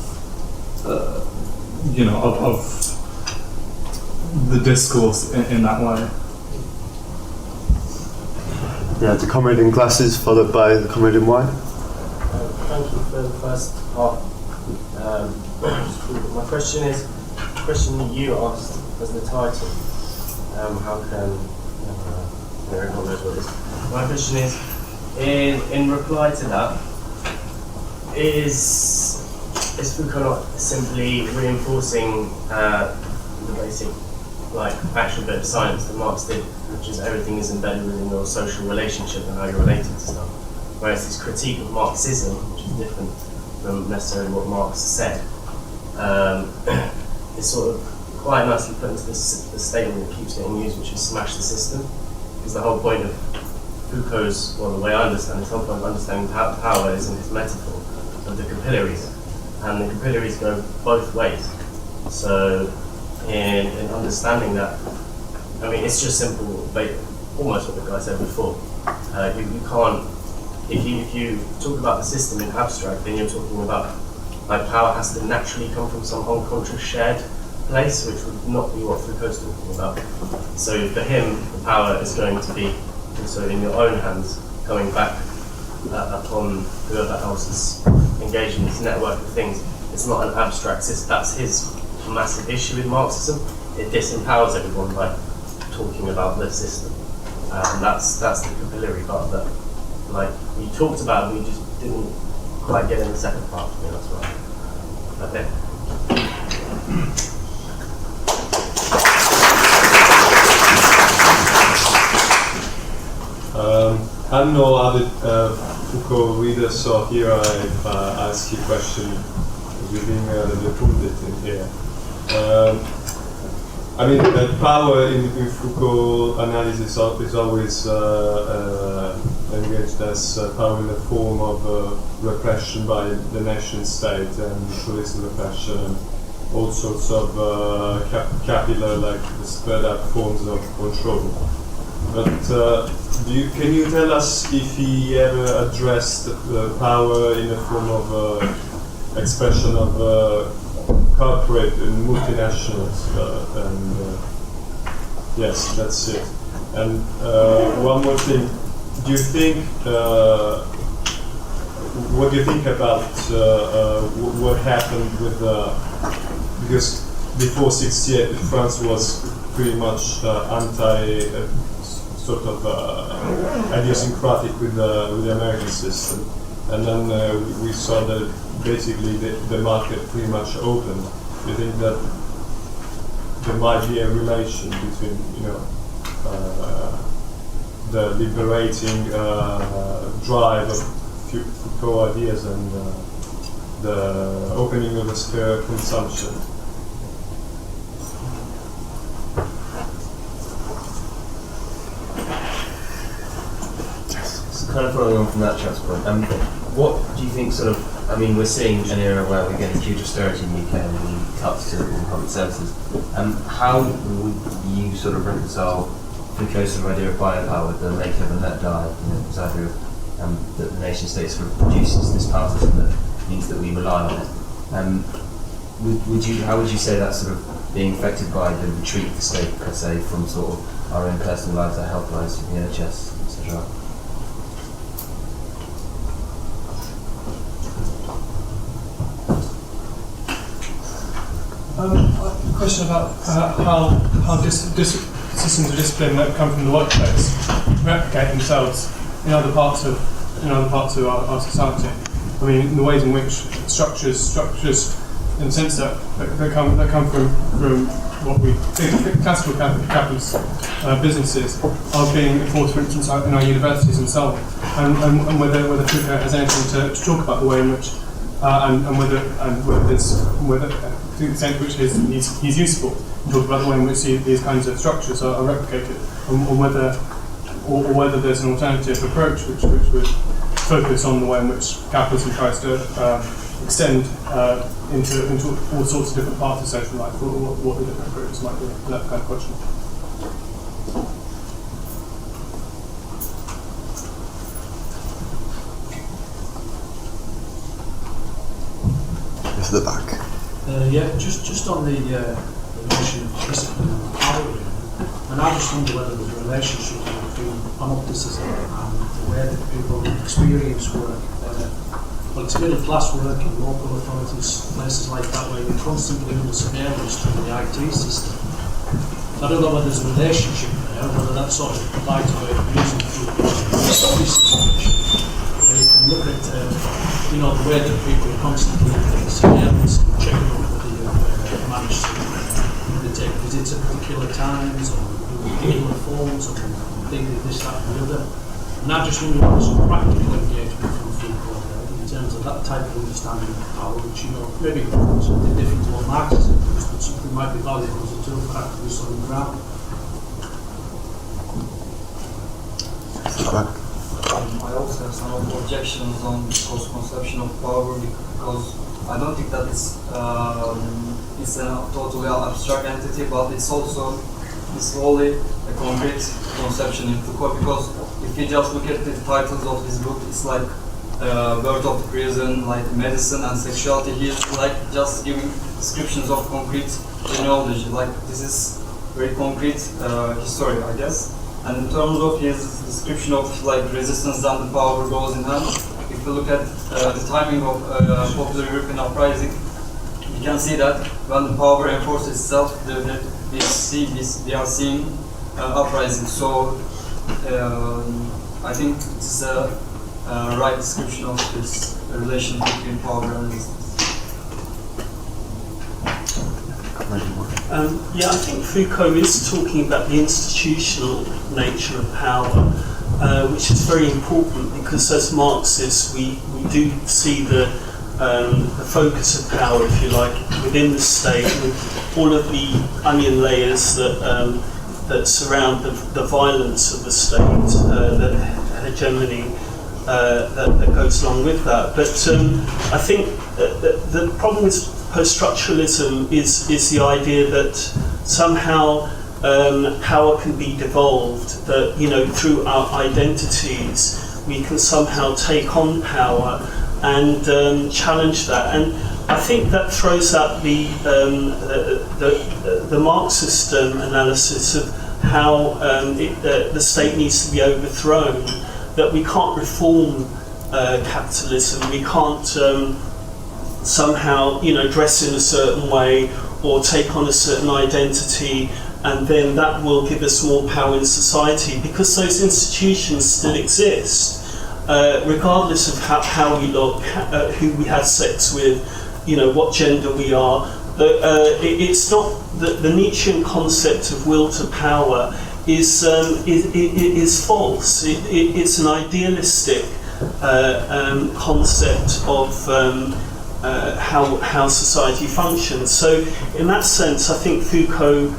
the discourse in that way. Yeah, the comrade in glasses followed by the comrade in white. Thank you for the first part. My question is, the question that you asked as the title, how can, everyone knows what it is. My question is, in reply to that, is Foucault not simply reinforcing the basic actual bit of science that Marx did, which is everything is embedded within your social relationship and how you're related to stuff. Whereas his critique of Marxism, which is different, than necessarily what Marx said. It's sort of quite nicely put into this statement that keeps getting used, which is smash the system. Because the whole point of Foucault's, well, the way I understand it, the whole point of understanding power is in his metaphor of the capillaries. And the capillaries go both ways. So in understanding that, I mean, it's just simple, almost what the guy said before. You can't, if you talk about the system in abstract, then you're talking about like power has to naturally come from some unconscious shared place, which would not be what Foucault's talking about. So for him, the power is going to be also in your own hands, coming back upon whoever else is engaged in this network of things. It's not an abstract system. That's his massive issue with Marxism. It disempowers everyone by talking about the system. And that's the capillary part that, like, we talked about, we just didn't quite get in the second part. I mean, that's right. Okay. I don't know other Foucault readers, so here I ask you a question within the put in here. I mean, power in Foucault analysis is always engaged as power in the form of repression by the nation state and police repression and all sorts of capillary, like the spread out forms of control. But can you tell us if he ever addressed power in the form of expression of corporate and multinationals? Yes, that's it. And one more thing. Do you think? What do you think about what happened with because before '68 France was pretty much sort of idiosyncratic with the American system, and then we saw that basically the market pretty much opened. Do you think that there might be a relation between, the liberating drive of Foucault ideas and the opening of the sphere of consumption? Kind of following on from that chap's point, what do you think I mean, we're seeing an era where we're getting huge austerity in the UK and cuts to public services. How would you sort of reconcile Foucault's sort of idea of biopower with the make live and let die, this idea of that the nation state sort of produces this power system that means that we rely on it? How would you say that's sort of being affected by the retreat of the state, per se, from sort of our own personal lives, our health lives, the NHS, etc.? A question about how systems of discipline that come from the workplace replicate themselves in other parts of our society. I mean, in the ways in which structures, in the sense that they come from what we think classical capitalist businesses are being enforced, for instance, in our universities and so on, and whether Foucault has anything to talk about the way in which whether to the extent to which he's useful to talk about the way in which these kinds of structures are replicated, or whether there's an alternative approach which would focus on the way in which capitalism tries to extend into all sorts of different parts of social life, or what the different approaches might be, that kind of question. To the back. Just on the notion of discipline and power, and I just wonder whether there's a relationship between panopticism and the way that people experience work. Well, it's middle class work in local authorities, places like that, where you're constantly under surveillance through the IT system. So I don't know whether there's a relationship there, whether that sort of applies to it using where you can look at the way that people are constantly surveillance and checking up whether you've managed to take visits at particular times, or particular forms, or thinking this, that, and the other. And I just wonder whether there's some practical engagement from Foucault there in terms of that type of understanding of power, which, maybe something different to what Marxism does, but something might be valuable as a tool for activists on the ground. I also have some objections on discourse conception of power, because I don't think that it's a totally abstract entity, but it's solely a concrete conception in Foucault, because if you just look at the titles of his book, it's like Birth of the Prison, like medicine and sexuality. He's like just giving descriptions of concrete genealogy. Like this is very concrete history, I guess. And in terms of his description of like resistance and the power goes in hand, if you look at the timing of popular European uprising, you can see that when the power enforces itself, we are seeing uprising. So I think it's a right description of this relation between power and resistance. I think Foucault is talking about the institutional nature of power, which is very important because as Marxists we do see the focus of power, if you like, within the state, with all of the onion layers that surround the violence of the state, the hegemony that goes along with that. But I think the problem with post-structuralism is the idea that somehow power can be devolved, that through our identities we can somehow take on power and challenge that. And I think that throws out the Marxist analysis of how the state needs to be overthrown, that we can't reform capitalism, we can't somehow dress in a certain way or take on a certain identity, and then that will give us more power in society, because those institutions still exist, regardless of how we look, who we had sex with, what gender we are. It's not the Nietzschean concept of will to power is false. It's an idealistic concept of how society functions. So in that sense, I think Foucault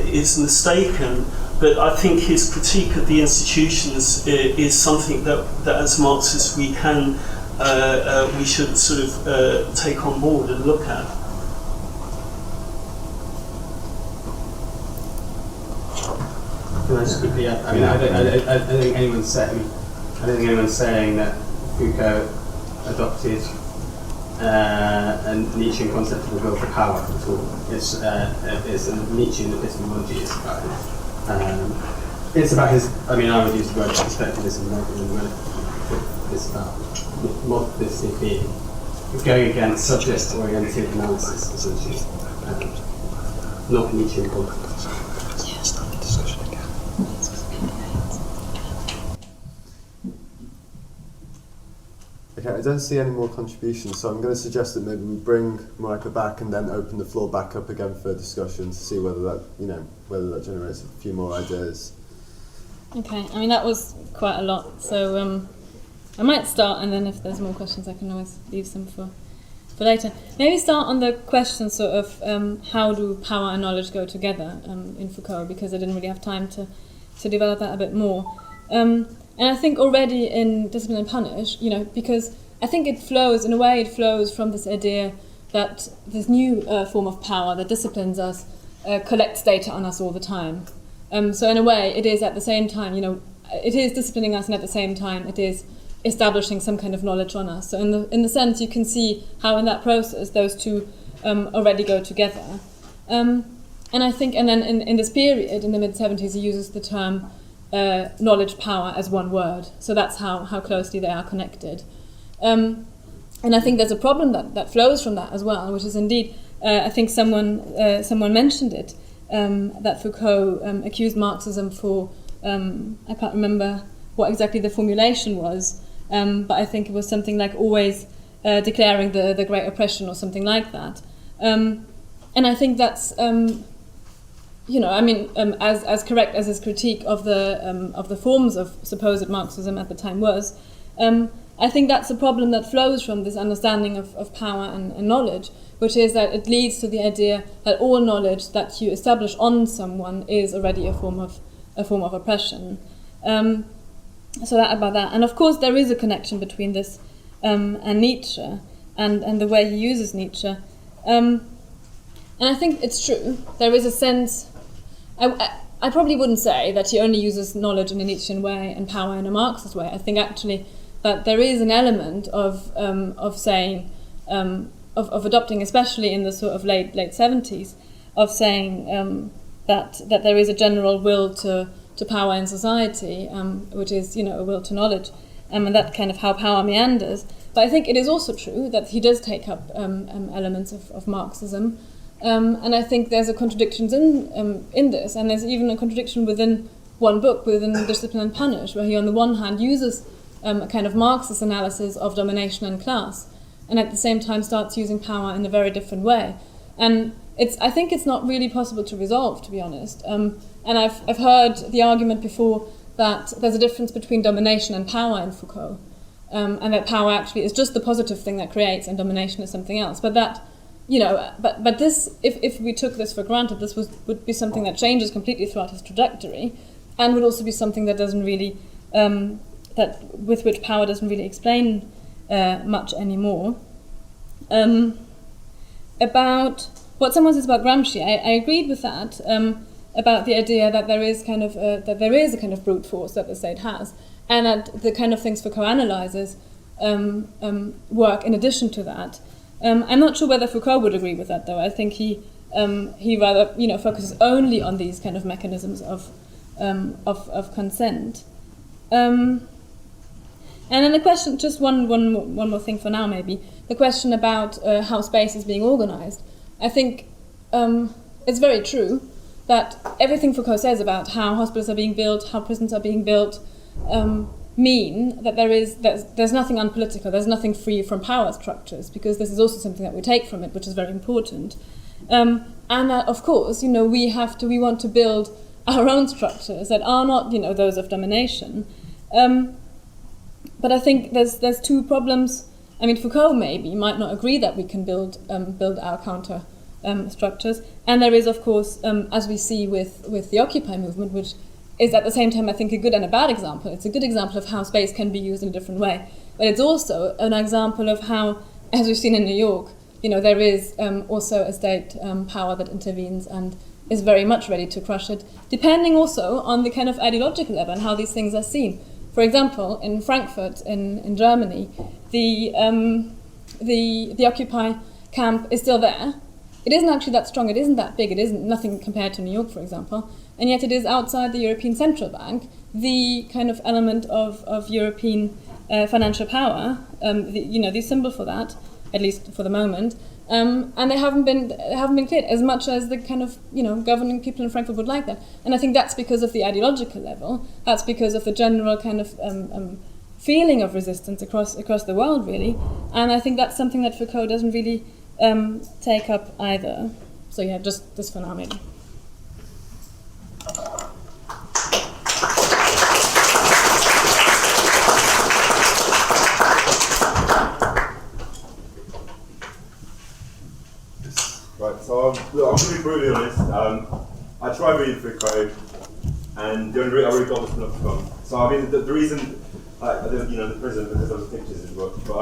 is mistaken, but I think his critique of the institutions is something that as Marxists we should sort of take on board and look at. Can I just quickly add? I mean, I don't think anyone's saying that Foucault adopted a Nietzschean concept of the will for power at all. It's a Nietzschean epistemology. It's about his. I mean, I would use the word perspectivism rather than the word. It's about modernist being going against subject-oriented analysis, essentially, not Nietzschean concept. Okay, I don't see any more contributions, so I'm going to suggest that maybe we bring Marieke back and then open the floor back up again for discussion to see whether that generates a few more ideas. Okay, I mean that was quite a lot, so I might start, and then if there's more questions I can always leave some for later. Maybe start on the question sort of how do power and knowledge go together in Foucault, because I didn't really have time to develop that a bit more. And I think already in Discipline and Punish, because I think it flows from this idea that this new form of power that disciplines us collects data on us all the time. So in a way, it is at the same time, it is disciplining us, and at the same time, it is establishing some kind of knowledge on us. So in the sense, you can see how in that process those two already go together. And I think, and then in this period, in the mid-70s, he uses the term knowledge power as one word. So that's how closely they are connected. And I think there's a problem that flows from that as well, which is indeed, I think someone mentioned it, that Foucault accused Marxism for, I can't remember what exactly the formulation was, but I think it was something like always declaring the great oppression or something like that. And I think that's as correct as his critique of the forms of supposed Marxism at the time was, I think that's a problem that flows from this understanding of power and knowledge, which is that it leads to the idea that all knowledge that you establish on someone is already a form of oppression. So that about that. And of course there is a connection between this and Nietzsche and the way he uses Nietzsche. And I think it's true. There is a sense... I probably wouldn't say that he only uses knowledge in a Nietzschean way and power in a Marxist way. I think actually that there is an element of saying, of adopting, especially in the sort of late 70s, of saying that there is a general will to power in society, which is, a will to knowledge, and that kind of how power meanders. But I think it is also true that he does take up elements of Marxism. And I think there's a contradiction in this, and there's even a contradiction within one book, within Discipline and Punish, where he on the one hand uses a kind of Marxist analysis of domination and class, and at the same time starts using power in a very different way. And I think it's not really possible to resolve, to be honest. And I've heard the argument before that there's a difference between domination and power in Foucault, and that power actually is just the positive thing that creates, and domination is something else. But that but this, if we took this for granted, this would be something that changes completely throughout his trajectory, and would also be something that doesn't really, with which power doesn't really explain much anymore. About what someone says about Gramsci, I agreed with that, about the idea that there is a kind of brute force that the state has, and that the kind of things Foucault analyzes work in addition to that. I'm not sure whether Foucault would agree with that, though. I think he rather focuses only on these kind of mechanisms of consent. And then the question, just one more thing for now, maybe the question about how space is being organized. I think it's very true that everything Foucault says about how hospitals are being built, how prisons are being built, mean that there's nothing unpolitical, there's nothing free from power structures, because this is also something that we take from it, which is very important. And that, of course, we want to build our own structures that are not, those of domination. But I think there's two problems. I mean, Foucault maybe might not agree that we can build our counter structures, and there is, of course, as we see with the Occupy movement, which is at the same time, I think, a good and a bad example. It's a good example of how space can be used in a different way. But it's also an example of how, as we've seen in New York, there is also a state power that intervenes and is very much ready to crush it, depending also on the kind of ideological level and how these things are seen. For example, in Frankfurt, in Germany, the Occupy camp is still there. It isn't actually that strong, it isn't that big, it isn't nothing compared to New York, for example, and yet it is outside the European Central Bank, the kind of element of European financial power, the symbol for that, at least for the moment, and they haven't been cleared as much as the kind of governing people in Frankfurt would like that. And I think that's because of the ideological level. That's because of the general kind of feeling of resistance across the world, really. And I think that's something that Foucault doesn't really take up either. So yeah, just this for now, maybe. Right, so I'm going to be brutally honest. I tried reading Foucault, and the only I really got was from Foucault. So I mean, the reason, the prison, because there was pictures in the book. But I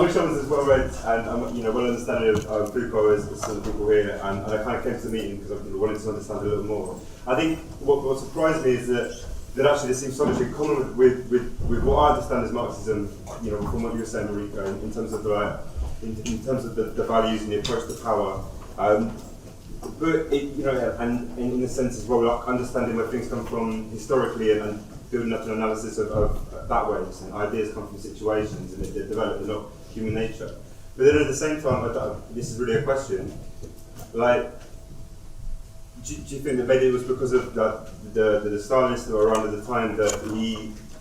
wish I was as well read and well understanding of Foucault as some people here, and I kind of came to the meeting because I wanted to understand a little more. I think what surprised me is that actually there seems so much in common with what I understand as Marxism. From what you were saying, Marieke, in terms of in terms of the values and the approach to power, but and in a sense as well, like understanding where things come from historically and building up an analysis of that way. And ideas come from situations and they're developed, they're not human nature. But then at the same time, this is really a question. Like, do you think that maybe it was because of the Stalinists that were around at the time that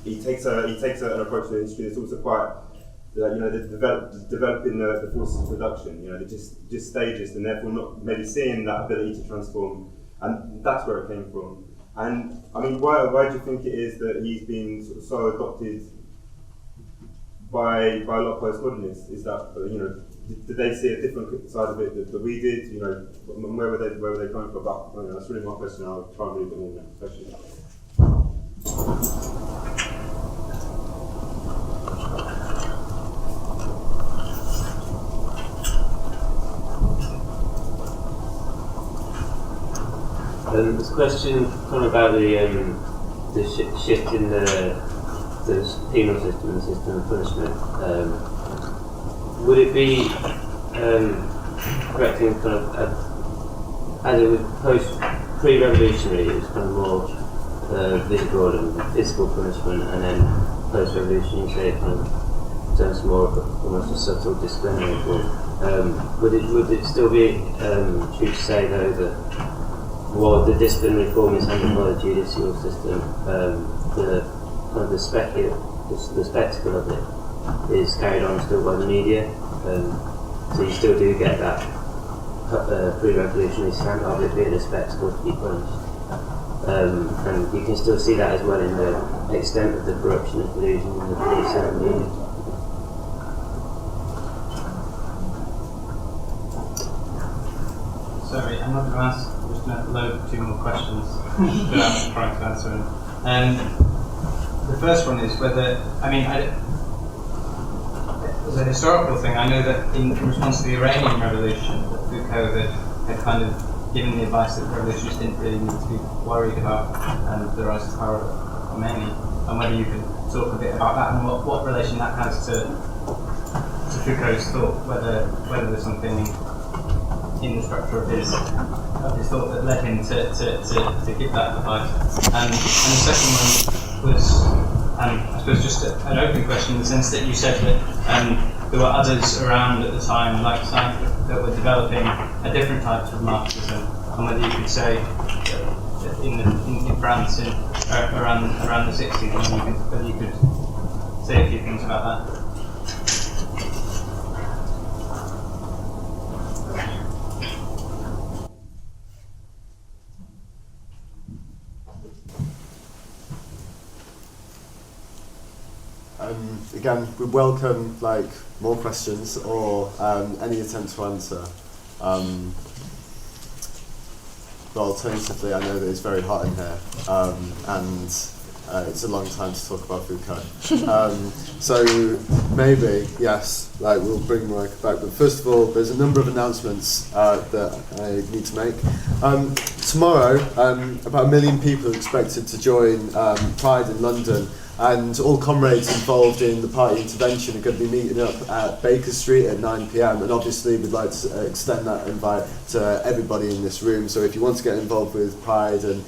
he takes an approach to history that's also quite developing the forces of production, they're just stagist and therefore not maybe seeing that ability to transform, and that's where it came from. And I mean, why do you think it is that he's been so adopted by a lot of postmodernists? Is that, did they see a different side of it that we did? And where were they coming from? But that's really my question. I'll try and read them in that question. This question kind of about the shift in the penal system and the system of punishment. Would it be correct in kind of as it was pre-revolutionary, it was kind of more visible and physical punishment, and then post-revolution, you say it kind of turns more of almost a subtle disciplinary form. Would it still be true to say though that while the disciplinary form is handled by the judicial system, the spectacle of it is carried on still by the media, so you still do get that pre-revolutionary slant of it being a spectacle to be punished, and you can still see that as well in the extent of the corruption and collusion in the police and the media. Sorry, I'm not going to ask. I'm just going to load 2 more questions without trying to answer them. The first one is whether, as a historical thing, I know that in response to the Iranian Revolution, that Foucault had kind of given the advice that revolutionists didn't really need to be worried about the rise of power of Khomeini, and whether you could talk a bit about that and what relation that has to Foucault's thought, whether there's something in the structure of his thought that led him to give that advice. And the second one was, I suppose, just an open question in the sense that you said that there were others around at the time, like scientists, that were developing a different types of Marxism, and whether you could say that in France around the 60s, whether you could say a few things about that. Again, we welcome more questions or any attempt to answer. But alternatively, I know that it's very hot in here, and it's a long time to talk about Foucault. So maybe, yes, we'll bring Marieke back. But first of all, there's a number of announcements that I need to make. Tomorrow, about 1 million people are expected to join Pride in London. And all comrades involved in the party intervention are going to be meeting up at Baker Street at 9 p.m. And obviously we'd like to extend that invite to everybody in this room. So if you want to get involved with Pride and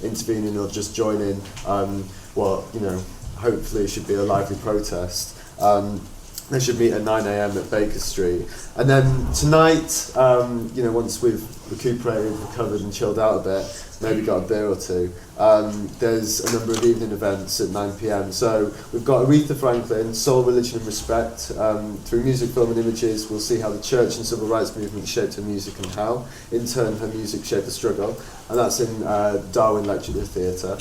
intervening or just joining, hopefully it should be a lively protest. They should meet at 9 a.m. at Baker Street. And then tonight, once we've recuperated, recovered and chilled out a bit, maybe got a beer or 2, there's a number of evening events at 9 p.m. So we've got Aretha Franklin, Soul, Religion and Respect. Through music, film and images, we'll see how the church and civil rights movement shaped her music and how, in turn, her music shaped the struggle. And that's in Darwin Lecture Theatre.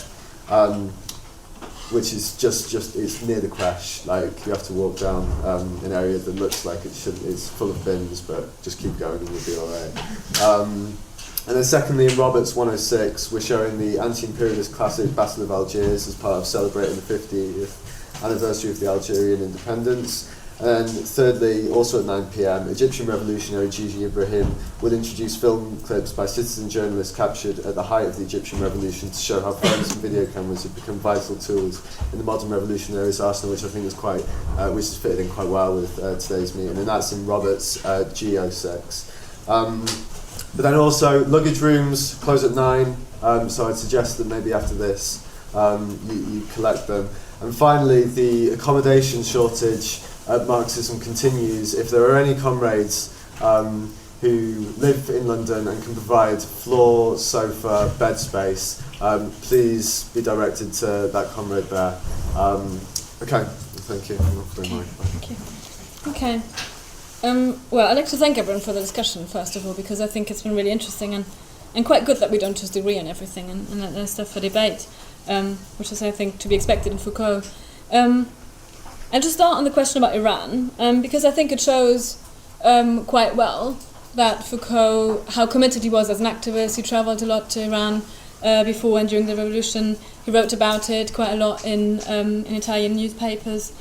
Which is just it's near the crash. You have to walk down an area that looks like it's full of bins, but just keep going and you'll be all right. And then secondly, in Roberts 106, we're showing the anti-imperialist classic Battle of Algiers as part of celebrating the 50th anniversary of the Algerian independence. And thirdly, also at 9 p.m, Egyptian revolutionary Gigi Ibrahim will introduce film clips by citizen journalists captured at the height of the Egyptian revolution to show how phones and video cameras have become vital tools in the modern revolutionary's arsenal, which I think is which is fitted in quite well with today's meeting. And that's in Roberts G06. But then also, luggage rooms close at 9, so I'd suggest that maybe after this you collect them. And finally, the accommodation shortage at Marxism continues. If there are any comrades who live in London and can provide floor, sofa, bed space, please be directed to that comrade there. Okay, thank you. Thank you. Okay. Well, I'd like to thank everyone for the discussion, first of all, because I think it's been really interesting and quite good that we don't just agree on everything and that there's stuff for debate, which is, I think, to be expected in Foucault. And to start on the question about Iran, because I think it shows quite well that Foucault, how committed he was as an activist. He travelled a lot to Iran before and during the revolution. He wrote about it quite a lot in Italian newspapers.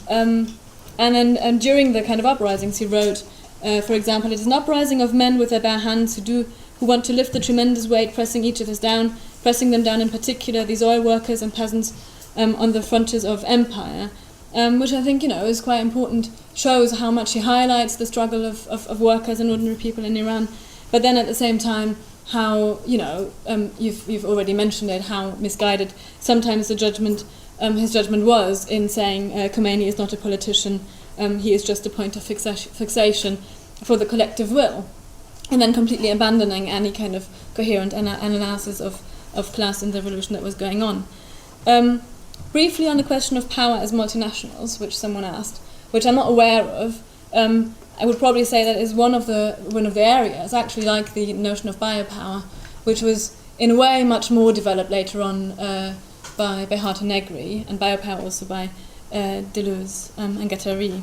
And then during the kind of uprisings he wrote, for example, "It is an uprising of men with their bare hands who want to lift the tremendous weight, pressing each other's down, pressing them down in particular, these oil workers and peasants on the frontiers of empire," which I think, is quite important, shows how much he highlights the struggle of workers and ordinary people in Iran, but then at the same time how, you've already mentioned it, how misguided sometimes his judgment was in saying Khomeini is not a politician, he is just a point of fixation for the collective will, and then completely abandoning any kind of coherent analysis of class in the revolution that was going on. Briefly on the question of power as multinationals, which someone asked, which I'm not aware of, I would probably say that is one of the areas, actually, like the notion of biopower, which was in a way much more developed later on by Beata Negri, and biopower also by Deleuze and Guattari.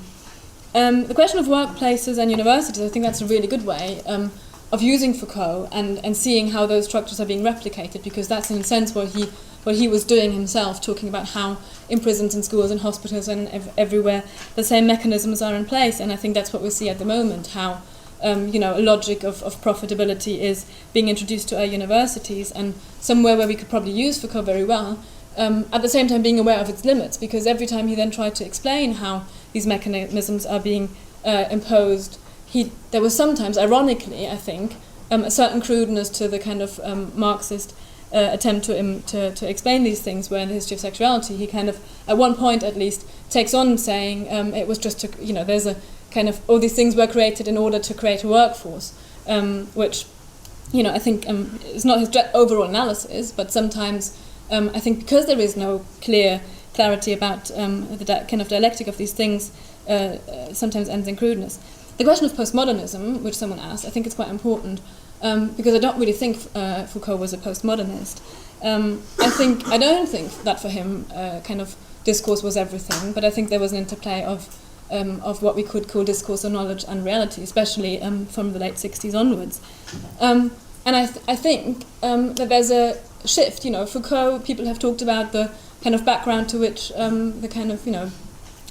The question of workplaces and universities, I think that's a really good way of using Foucault and seeing how those structures are being replicated, because that's in a sense what he was doing himself, talking about how in prisons and schools and hospitals and everywhere the same mechanisms are in place. And I think that's what we see at the moment, how a logic of profitability is being introduced to our universities, and somewhere where we could probably use Foucault very well, at the same time being aware of its limits, because every time he then tried to explain how these mechanisms are being imposed, there was sometimes, ironically, I think, a certain crudeness to the kind of Marxist attempt to explain these things, where in the history of sexuality he kind of, at one point at least, takes on saying it was just to, there's a kind of, all these things were created in order to create a workforce, which, I think is not his overall analysis, but sometimes I think because there is no clarity about the kind of dialectic of these things, sometimes ends in crudeness. The question of postmodernism, which someone asked, I think it's quite important, because I don't really think Foucault was a postmodernist. I don't think that for him kind of discourse was everything, but I think there was an interplay of what we could call discourse of knowledge and reality, especially from the late 60s onwards. And I think that there's a shift. Foucault, people have talked about the kind of background to which the kind of,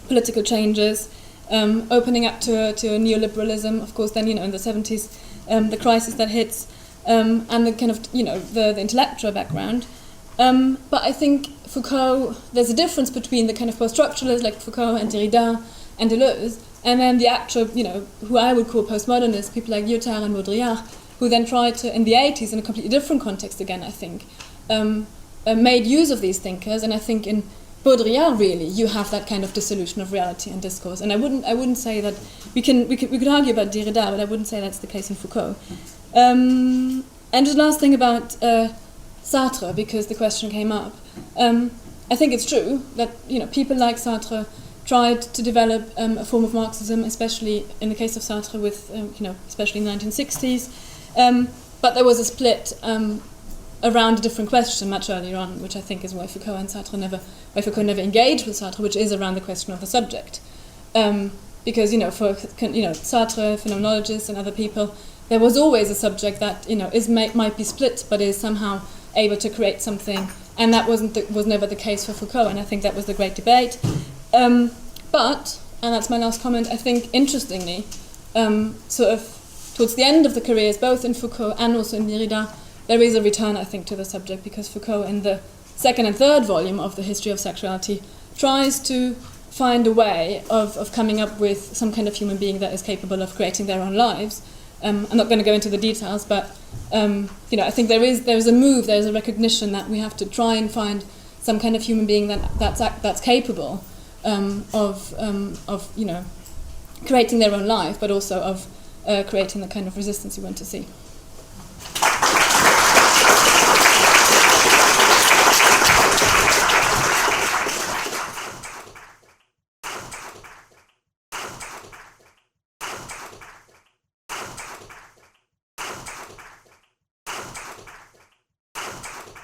political changes, opening up to a neoliberalism, of course, then, in the 70s, the crisis that hits, and the kind of, the intellectual background. But I think Foucault, there's a difference between the kind of post-structuralists like Foucault and Derrida and Deleuze, and then the actual, who I would call postmodernists, people like Lyotard and Baudrillard, who then tried to, in the 80s, in a completely different context again, I think, made use of these thinkers. And I think in Baudrillard, really, you have that kind of dissolution of reality and discourse. And I wouldn't say that we could argue about Derrida, but I wouldn't say that's the case in Foucault. And just last thing about Sartre, because the question came up. I think it's true that people like Sartre tried to develop a form of Marxism, especially in the case of Sartre, with especially in the 1960s. But there was a split around a different question much earlier on, which I think is why Foucault never engaged with Sartre, which is around the question of the subject. Because for Sartre, phenomenologists, and other people, there was always a subject that might be split, but is somehow able to create something, and that was never the case for Foucault. And I think that was the great debate. But, and that's my last comment, I think interestingly, sort of towards the end of the careers, both in Foucault and also in Derrida, there is a return, I think, to the subject, because Foucault, in the second and third volume of the History of Sexuality, tries to find a way of coming up with some kind of human being that is capable of creating their own lives. I'm not going to go into the details, but I think there's a move, there's a recognition that we have to try and find some kind of human being that's capable of creating their own life, but also of creating the kind of resistance you want to see.